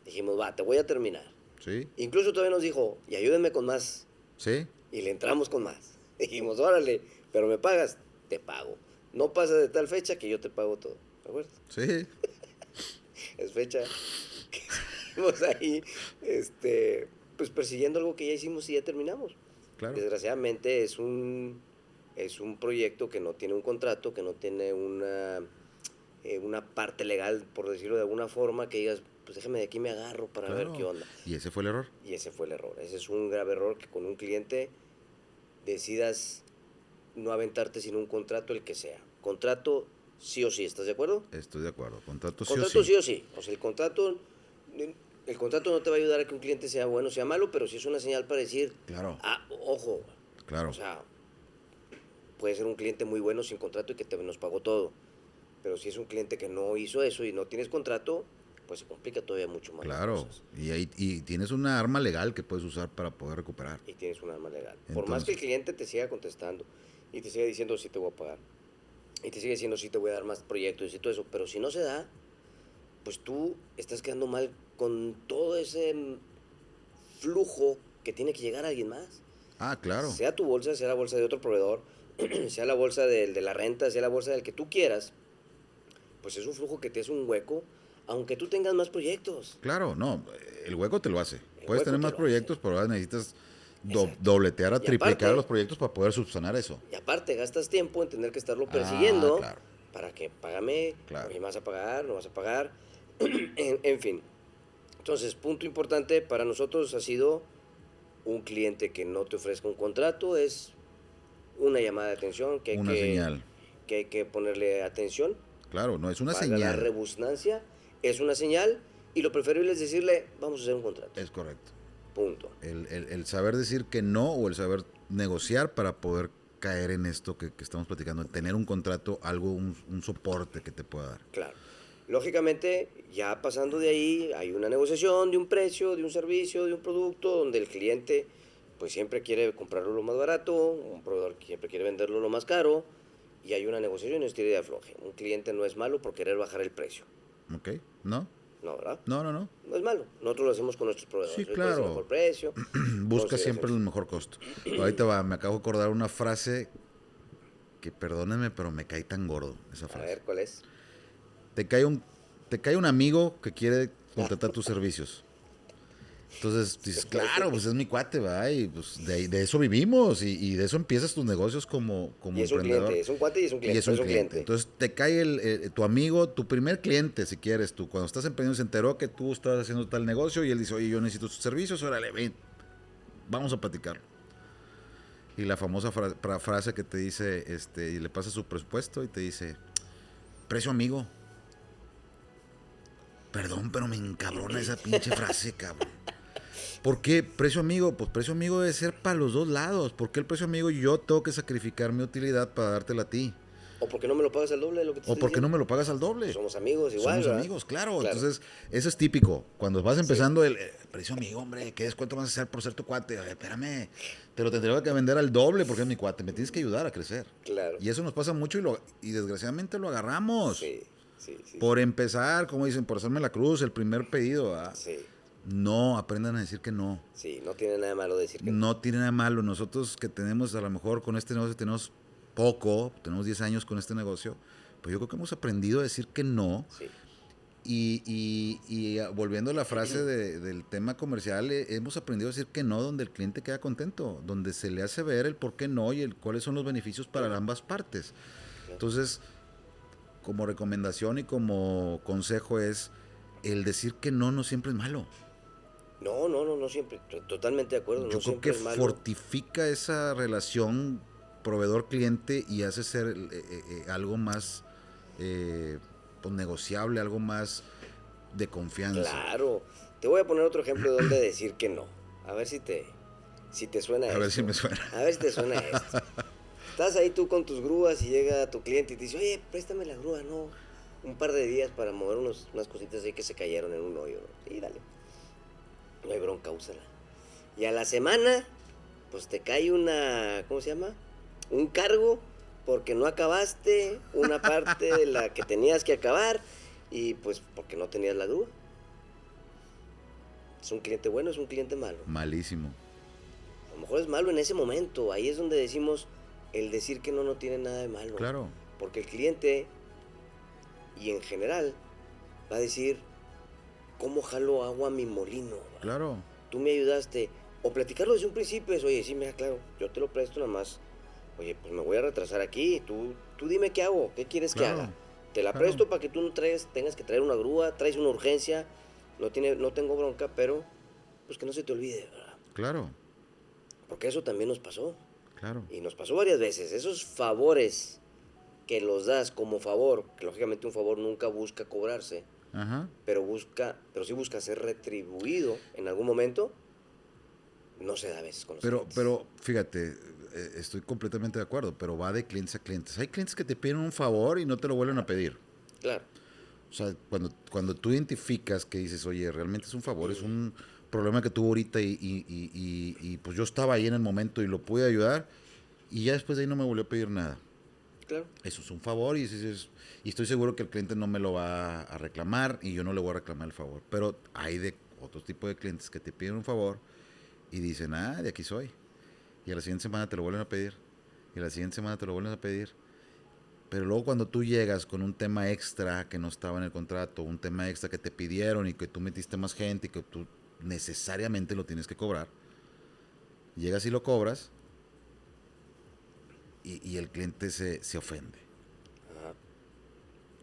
Dijimos, va, te voy a terminar. ¿Sí? Incluso todavía nos dijo, y ayúdenme con más. ¿Sí? Y le entramos con más. Dijimos, órale, pero me pagas, te pago. No pasa de tal fecha que yo te pago todo. ¿De acuerdo? Sí. Es fecha que seguimos ahí, pues persiguiendo algo que ya hicimos y ya terminamos. Claro. Desgraciadamente es un proyecto que no tiene un contrato, que no tiene una parte legal, por decirlo de alguna forma, que digas, pues déjame de aquí me agarro para Claro. ver qué onda. Y ese fue el error. Y ese fue el error. Ese es un grave error, que con un cliente decidas no aventarte sin un contrato, el que sea. Contrato sí o sí, ¿estás de acuerdo? Estoy de acuerdo. Contrato sí o Contrato sí. sí o sí. O sea, el contrato no te va a ayudar a que un cliente sea bueno o sea malo, pero sí es una señal para decir, Claro. ojo, Claro. o sea, puede ser un cliente muy bueno sin contrato y que nos pagó todo. Pero si es un cliente que no hizo eso y no tienes contrato, pues se complica todavía mucho más las Claro. cosas. Y tienes una arma legal que puedes usar para poder recuperar. Y tienes un arma legal. Por más que el Entonces, cliente te siga contestando y te siga diciendo sí te voy a pagar, y te sigue diciendo sí te voy a dar más proyectos y todo eso, pero si no se da, pues tú estás quedando mal con todo ese flujo que tiene que llegar a alguien más. claro. Sea tu bolsa, sea la bolsa de otro proveedor, sea la bolsa del de la renta, sea la bolsa del que tú quieras, pues es un flujo que te hace un hueco, aunque tú tengas más proyectos. Claro, no. El hueco te lo hace. El Puedes hueco tener te más lo proyectos, hace. pero ahora necesitas Exacto. dobletear a Y triplicar aparte, los proyectos para poder subsanar eso. Y aparte gastas tiempo en tener que estarlo persiguiendo Claro. para que págame, Claro. oye, ¿me vas a pagar? ¿No vas a pagar? en fin. Entonces, punto importante para nosotros ha sido un cliente que no te ofrezca un contrato, es una llamada de atención Una señal. que hay que ponerle atención. Claro, no, es una Valga la señal. rebusnancia, es una señal y lo preferible es decirle, vamos a hacer un contrato. Es correcto. Punto. El saber decir que no o el saber negociar para poder caer en esto que estamos platicando, tener un contrato, algo, un soporte que te pueda dar. Claro. Lógicamente, ya pasando de ahí, hay una negociación de un precio, de un servicio, de un producto, donde el cliente pues siempre quiere comprarlo lo más barato, un proveedor que siempre quiere venderlo lo más caro, y hay una negociación y un estilo de afloje. Un cliente no es malo por querer bajar el precio. ¿Ok? ¿No? No, ¿verdad? No, no, no. No es malo. Nosotros lo hacemos con nuestros proveedores. Sí, Hoy cuál es el claro. mejor precio. Busca siempre el consideraciones. mejor costo. Ahorita va, me acabo de acordar una frase que perdónenme, pero me cae tan gordo esa A frase. ver, ¿cuál es? Te cae un amigo que quiere contratar tus servicios. Entonces dices, claro, pues es mi cuate, va, y pues de eso vivimos y de eso empiezas tus negocios como Y es un emprendedor. cliente, es un cuate y es un Y cliente. es un pero cliente. Entonces te cae tu amigo, tu primer cliente, si quieres, tú. Cuando estás emprendiendo se enteró que tú estabas haciendo tal negocio y él dice, oye, yo necesito tus servicios, órale, ven, vamos a platicarlo. Y la famosa frase que te dice, y le pasa su presupuesto y te dice, precio amigo. Perdón, pero me encabrona esa pinche frase, cabrón. ¿Por qué precio amigo? Pues precio amigo debe ser para los dos lados. ¿Por qué el precio amigo yo tengo que sacrificar mi utilidad para dártela a ti? O porque no me lo pagas al doble de lo que te ¿O estoy por qué no diciendo. me lo pagas al doble? Somos amigos igual, Somos ¿verdad? amigos, claro. Claro. Entonces, eso es típico. Cuando vas empezando el precio amigo, hombre, ¿qué descuento vas a hacer por ser tu cuate? Oye, espérame, te lo tendría que vender al doble porque es mi cuate. Me tienes que ayudar a crecer. Claro. Y eso nos pasa mucho y desgraciadamente lo agarramos. Sí. Sí. Por empezar, como dicen, por hacerme la cruz, el primer pedido, ¿verdad? Sí. No, aprendan a decir que no. Sí, no tiene nada de malo decir que no. No tiene nada malo. Nosotros que tenemos, a lo mejor con este negocio tenemos poco, tenemos 10 años con este negocio, pues yo creo que hemos aprendido a decir que no. Sí. Y volviendo a la frase del tema comercial, hemos aprendido a decir que no donde el cliente queda contento, donde se le hace ver el por qué no y cuáles son los beneficios para ambas partes. Entonces, como recomendación y como consejo es, el decir que no no siempre es malo. No siempre. Totalmente de acuerdo. Yo No creo siempre que es malo. fortifica esa relación proveedor-cliente y hace ser algo más pues, negociable, algo más de confianza. Claro. Te voy a poner otro ejemplo de donde decir que no. A ver si te suena A esto. ver si me suena. A ver si te suena esto. Estás ahí tú con tus grúas y llega tu cliente y te dice, oye, préstame la grúa, no. Un par de días para mover unas cositas ahí que se cayeron en un hoyo, ¿no? Sí, dale. No hay bronca, úsala. Y a la semana, pues te cae ¿cómo se llama? Un cargo porque no acabaste una parte de la que tenías que acabar y pues porque no tenías la grúa. ¿Es un cliente bueno o es un cliente malo? Malísimo. A lo mejor es malo en ese momento. Ahí es donde decimos, el decir que no tiene nada de malo. Claro. Porque el cliente, y en general, va a decir, ¿cómo jalo agua a mi molino? Claro. Tú me ayudaste. O platicarlo desde un principio es, oye, sí, mira, claro, yo te lo presto nada más. Oye, pues me voy a retrasar aquí. Tú dime qué hago, qué quieres que haga. Te la presto para que tú no tengas que traer una grúa, traes una urgencia. No tengo bronca, pero pues que no se te olvide, ¿verdad? Claro. Porque eso también nos pasó. Claro. Y nos pasó varias veces. Esos favores que los das como favor, que lógicamente un favor nunca busca cobrarse, Ajá. pero sí busca ser retribuido en algún momento, no se da a veces con los clientes. Pero fíjate, estoy completamente de acuerdo, pero va de clientes a clientes. Hay clientes que te piden un favor y no te lo vuelven a pedir. Claro. O sea, cuando tú identificas que dices, oye, realmente es un favor, es un problema que tuvo ahorita y pues yo estaba ahí en el momento y lo pude ayudar y ya después de ahí no me volvió a pedir nada. Claro. Eso es un favor y estoy seguro que el cliente no me lo va a reclamar y yo no le voy a reclamar el favor. Pero hay de otro tipo de clientes que te piden un favor y dicen, de aquí soy. Y a la siguiente semana te lo vuelven a pedir. Y a la siguiente semana te lo vuelven a pedir. Pero luego cuando tú llegas con un tema extra que no estaba en el contrato, un tema extra que te pidieron y que tú metiste más gente y que tú necesariamente lo tienes que cobrar, llegas y lo cobras y el cliente se ofende. Ajá.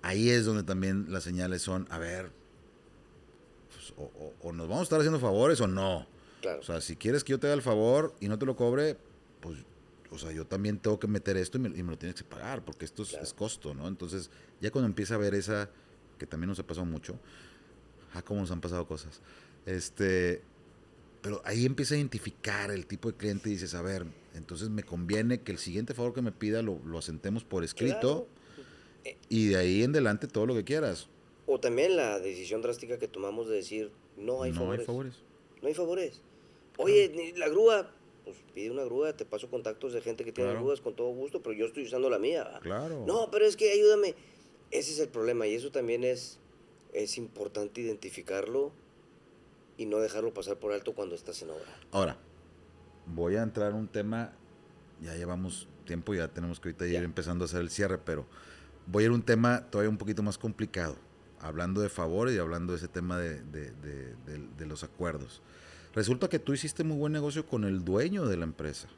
Ahí es donde también las señales son, a ver, pues, o nos vamos a estar haciendo favores o no. Claro. O sea, si quieres que yo te haga el favor y no te lo cobre, pues, o sea, yo también tengo que meter esto y me lo tienes que pagar, porque esto es costo, ¿no? Entonces, ya cuando empieza a ver esa, que también nos ha pasado mucho, cómo nos han pasado cosas, pero ahí empieza a identificar el tipo de cliente y dices, a ver, entonces me conviene que el siguiente favor que me pida lo asentemos por escrito y de ahí en adelante todo lo que quieras. O también la decisión drástica que tomamos de decir, no hay favores. No hay favores. Oye, la grúa, pues pide una grúa, te paso contactos de gente que tiene grúas con todo gusto, pero yo estoy usando la mía. ¿Va? Claro. No, pero es que ayúdame. Ese es el problema y eso también es importante identificarlo y no dejarlo pasar por alto cuando estás en obra. Ahora, voy a entrar en un tema, ya llevamos tiempo, ya tenemos que ahorita ir empezando a hacer el cierre, pero voy a ir a un tema todavía un poquito más complicado, hablando de favores y hablando de ese tema de los acuerdos. Resulta que tú hiciste muy buen negocio con el dueño de la empresa.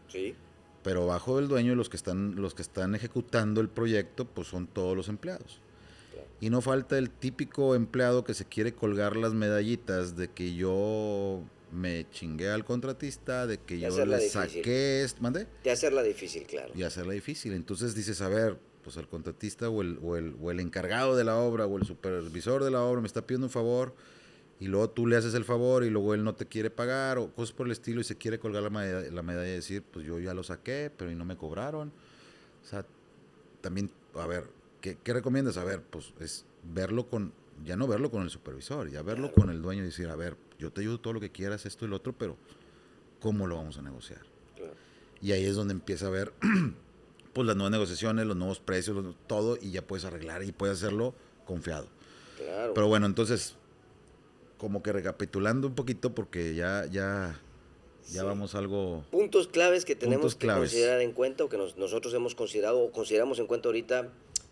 Sí. Pero bajo del dueño los que están ejecutando el proyecto pues son todos los empleados. Claro. Y no falta el típico empleado que se quiere colgar las medallitas de que yo me chingué al contratista, de que yo le saqué ¿mande? De hacerla difícil, claro. Y hacerla difícil. Entonces dices, a ver, pues el contratista o el encargado de la obra o el supervisor de la obra me está pidiendo un favor y luego tú le haces el favor y luego él no te quiere pagar o cosas por el estilo y se quiere colgar la medalla y decir, pues yo ya lo saqué, pero y no me cobraron. O sea, también, a ver, ¿qué recomiendas? A ver, pues es ya no verlo con el supervisor, ya verlo con el dueño y decir, a ver, yo te ayudo todo lo que quieras, esto y lo otro, pero ¿cómo lo vamos a negociar? Claro. Y ahí es donde empieza a ver pues las nuevas negociaciones, los nuevos precios, todo, y ya puedes arreglar y puedes hacerlo confiado. Claro. Pero bueno, entonces, como que recapitulando un poquito, porque Sí. vamos algo... Puntos claves que tenemos Puntos que claves. considerar en cuenta o que nosotros hemos considerado o consideramos en cuenta ahorita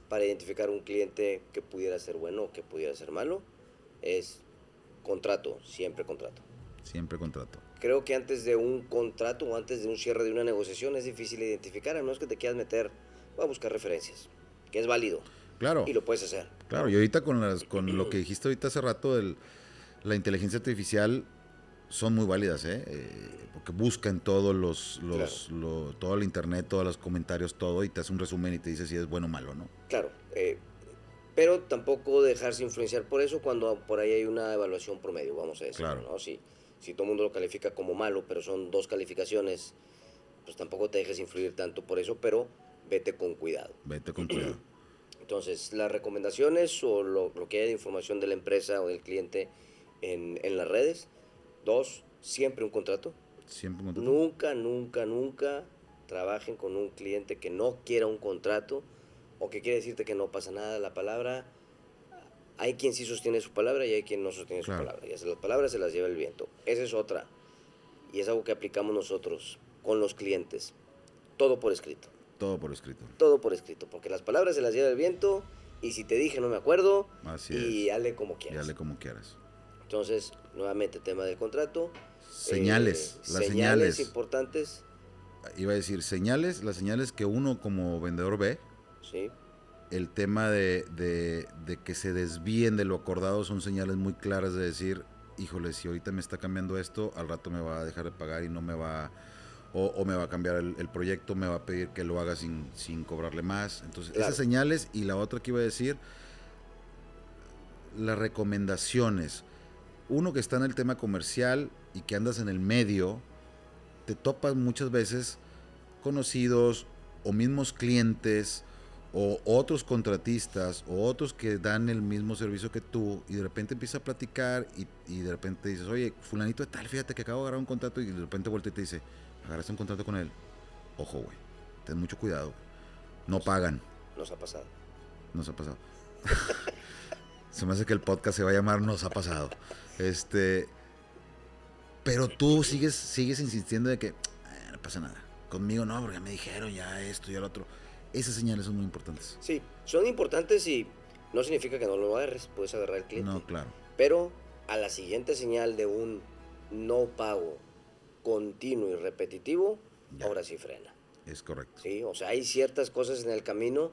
para identificar un cliente que pudiera ser bueno o que pudiera ser malo es contrato, siempre contrato. Siempre contrato. Creo que antes de un contrato o antes de un cierre de una negociación es difícil identificar, a menos que te quieras meter a buscar referencias, que es válido Claro, y lo puedes hacer. claro. Y ahorita con lo que dijiste ahorita hace rato, la inteligencia artificial son muy válidas, ¿eh? Porque buscan todos Claro. todo el internet, todos los comentarios, todo, y te hace un resumen y te dice si es bueno o malo, ¿no? Claro, pero tampoco dejarse influenciar por eso cuando por ahí hay una evaluación promedio, vamos a decirlo, Claro, ¿no? Si todo el mundo lo califica como malo, pero son 2 calificaciones, pues tampoco te dejes influir tanto por eso, pero vete con cuidado. vete con cuidado. Entonces, las recomendaciones o lo que hay de información de la empresa o del cliente en las redes. 2, siempre un contrato. Siempre un contrato. Nunca, nunca, nunca trabajen con un cliente que no quiera un contrato o que quiere decirte que no pasa nada. La palabra, hay quien sí sostiene su palabra y hay quien no sostiene su Claro, palabra. Y las palabras se las lleva el viento. Esa es otra. Y es algo que aplicamos nosotros con los clientes. Todo por escrito. todo por escrito. Todo por escrito. Porque las palabras se las lleva el viento y si te dije no me acuerdo Así y es. hazle como Y quieras. hazle como quieras. Entonces, nuevamente tema del contrato. Señales, las Señales señales. importantes. Iba a decir señales, las señales que uno como vendedor ve. Sí, El tema de que se desvíen de lo acordado son señales muy claras de decir, híjole, si ahorita me está cambiando esto, al rato me va a dejar de pagar y no me va, o me va a cambiar el proyecto, me va a pedir que lo haga sin cobrarle más. Entonces, claro. esas señales, y la otra que iba a decir, las recomendaciones. Uno que está en el tema comercial y que andas en el medio, te topas muchas veces conocidos o mismos clientes o otros contratistas o otros que dan el mismo servicio que tú y de repente empieza a platicar y de repente dices, oye, fulanito de tal, fíjate que acabo de agarrar un contrato y de repente voltea y te dice, agarraste un contrato con él. Ojo, güey, ten mucho cuidado, güey. No Nos, pagan. nos ha pasado. Nos ha pasado. Se me hace que el podcast se va a llamar Nos ha pasado. Pero tú sigues insistiendo de que no pasa nada. Conmigo no, porque ya me dijeron ya esto y el otro. Esas señales son muy importantes. Sí, son importantes y no significa que no lo agarres, puedes agarrar al cliente. No, claro. Pero a la siguiente señal de un no pago continuo y repetitivo, Ya. ahora sí frena. Es correcto. ¿Sí? O sea, hay ciertas cosas en el camino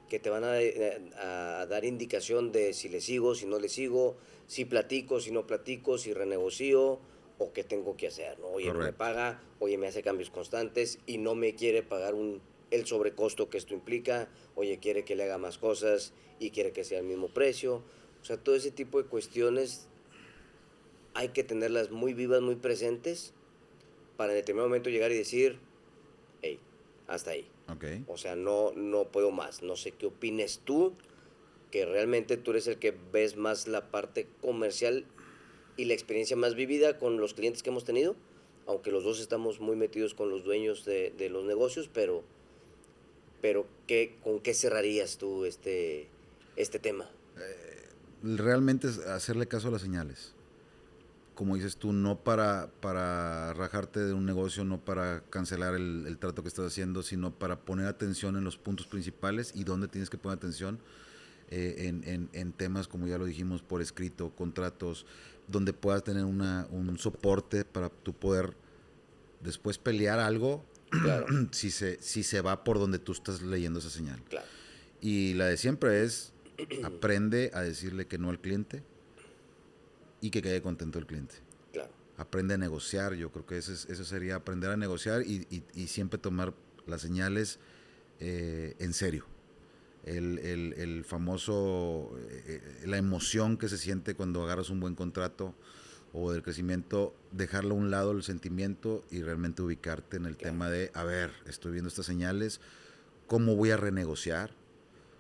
que te van a dar indicación de si le sigo, si no le sigo, si platico, si no platico, si renegocio o qué tengo que hacer, ¿no? Oye, no me Correcto. paga, oye, me hace cambios constantes y no me quiere pagar el sobrecosto que esto implica, oye, quiere que le haga más cosas y quiere que sea el mismo precio. O sea, todo ese tipo de cuestiones hay que tenerlas muy vivas, muy presentes para en determinado momento llegar y decir, hey, hasta ahí. Ok. O sea, no puedo más. No sé qué opines tú, que realmente tú eres el que ves más la parte comercial y la experiencia más vivida con los clientes que hemos tenido, aunque los dos estamos muy metidos con los dueños de los negocios, pero ¿con qué cerrarías tú este tema? Realmente es hacerle caso a las señales. Como dices tú, no para rajarte de un negocio, no para cancelar el trato que estás haciendo, sino para poner atención en los puntos principales y dónde tienes que poner atención en temas, como ya lo dijimos, por escrito, contratos, donde puedas tener un soporte para tu poder después pelear algo Claro, si se va por donde tú estás leyendo esa señal. claro, Y la de siempre es, aprende a decirle que no al cliente y que quede contento el cliente. claro. Aprende a negociar, yo creo que eso sería aprender a negociar y siempre tomar las señales en serio. El famoso, la emoción que se siente cuando agarras un buen contrato o del crecimiento, dejarlo a un lado el sentimiento y realmente ubicarte en el Claro. tema de, a ver, estoy viendo estas señales, ¿cómo voy a renegociar?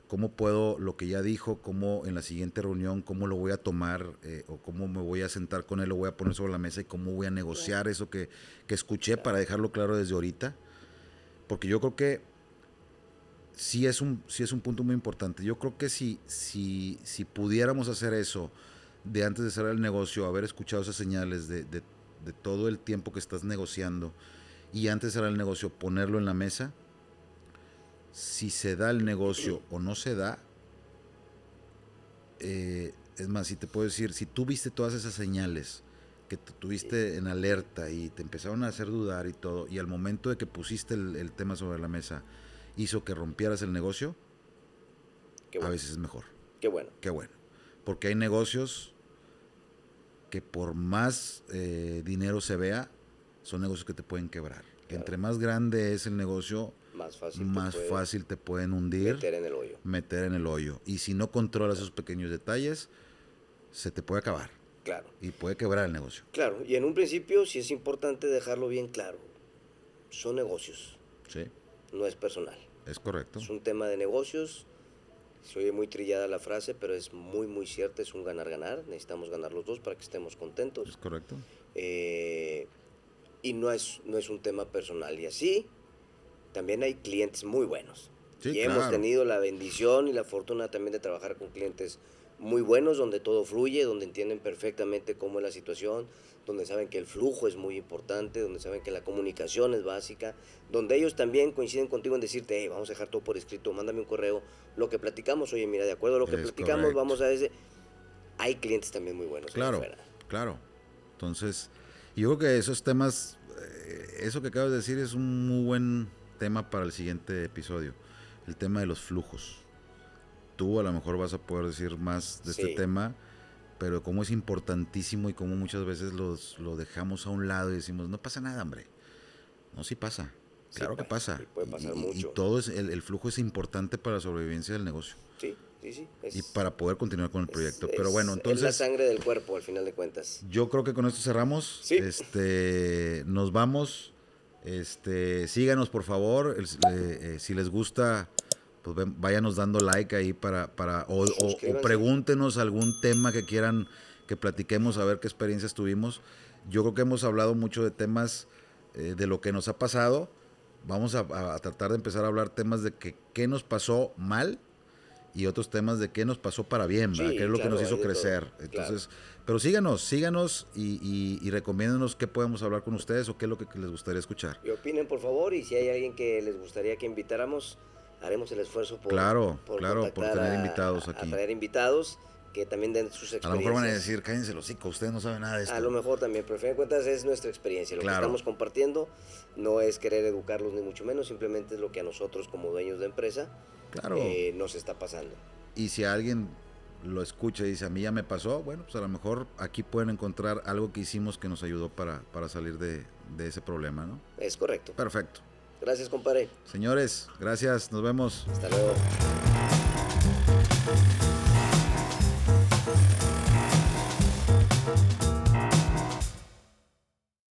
¿Cómo puedo, lo que ya dijo, cómo en la siguiente reunión, cómo lo voy a tomar o cómo me voy a sentar con él, lo voy a poner sobre la mesa y cómo voy a negociar Claro. eso que escuché Claro. para dejarlo claro desde ahorita? Porque yo creo que sí es un punto muy importante. Yo creo que si pudiéramos hacer eso de antes de cerrar el negocio, haber escuchado esas señales de todo el tiempo que estás negociando y antes de cerrar el negocio ponerlo en la mesa, si se da el negocio o no se da, es más, si te puedo decir, si tú viste todas esas señales que te tuviste en alerta y te empezaron a hacer dudar y todo, y al momento de que pusiste el tema sobre la mesa hizo que rompieras el negocio, Qué bueno. A veces es mejor. Qué bueno. Qué bueno. Porque hay negocios que por más dinero se vea, son negocios que te pueden quebrar. Claro. Entre más grande es el negocio, más fácil te pueden hundir. Meter en el hoyo. Y si no controlas esos pequeños detalles, se te puede acabar. Claro. Y puede quebrar el negocio. Claro. Y en un principio sí es importante dejarlo bien claro. Son negocios. Sí. No es personal. Es correcto. Es un tema de negocios. Se oye muy trillada la frase, pero es muy, muy cierta. Es un ganar-ganar. Necesitamos ganar los dos para que estemos contentos. Es correcto. Y no es un tema personal. Y así, también hay clientes muy buenos. Sí, y claro. hemos tenido la bendición y la fortuna también de trabajar con clientes muy buenos, donde todo fluye, donde entienden perfectamente cómo es la situación, donde saben que el flujo es muy importante, donde saben que la comunicación es básica, donde ellos también coinciden contigo en decirte, hey, vamos a dejar todo por escrito, mándame un correo, lo que platicamos, oye, mira, de acuerdo a lo que platicamos, correcto. Vamos a ese... Hay clientes también muy buenos. Claro, claro. Entonces, yo creo que esos temas, eso que acabas de decir es un muy buen tema para el siguiente episodio, el tema de los flujos. Tú a lo mejor vas a poder decir más de este tema, pero como es importantísimo y como muchas veces lo dejamos a un lado y decimos, no pasa nada, hombre. No, sí pasa. Claro que pasa. Puede pasar mucho. Y todo el flujo es importante para la sobrevivencia del negocio. Sí. Y para poder continuar con el proyecto. Pero bueno, entonces... Es la sangre del cuerpo, al final de cuentas. Yo creo que con esto cerramos. Sí. Nos vamos. Síganos, por favor. Si les gusta... pues váyanos dando like ahí o pregúntenos algún tema que quieran que platiquemos, a ver qué experiencias tuvimos. Yo creo que hemos hablado mucho de temas de lo que nos ha pasado. Vamos a tratar de empezar a hablar temas de qué nos pasó mal y otros temas de qué nos pasó para bien, ¿verdad? Qué es lo que nos hizo crecer. Entonces, pero síganos y recomiéndenos qué podemos hablar con ustedes o qué es lo que les gustaría escuchar. Y opinen, por favor, y si hay alguien que les gustaría que invitáramos, haremos el esfuerzo por tener invitados aquí. A traer invitados que también den sus experiencias. A lo mejor van a decir, cállense los hocico, ustedes no saben nada de esto. A lo mejor también, pero a fin de cuentas es nuestra experiencia. Lo que estamos compartiendo no es querer educarlos ni mucho menos, simplemente es lo que a nosotros como dueños de empresa nos está pasando. Y si alguien lo escucha y dice, a mí ya me pasó, bueno, pues a lo mejor aquí pueden encontrar algo que hicimos que nos ayudó para salir de ese problema, ¿no? Es correcto. Perfecto. Gracias, compadre. Señores, gracias, nos vemos. Hasta luego.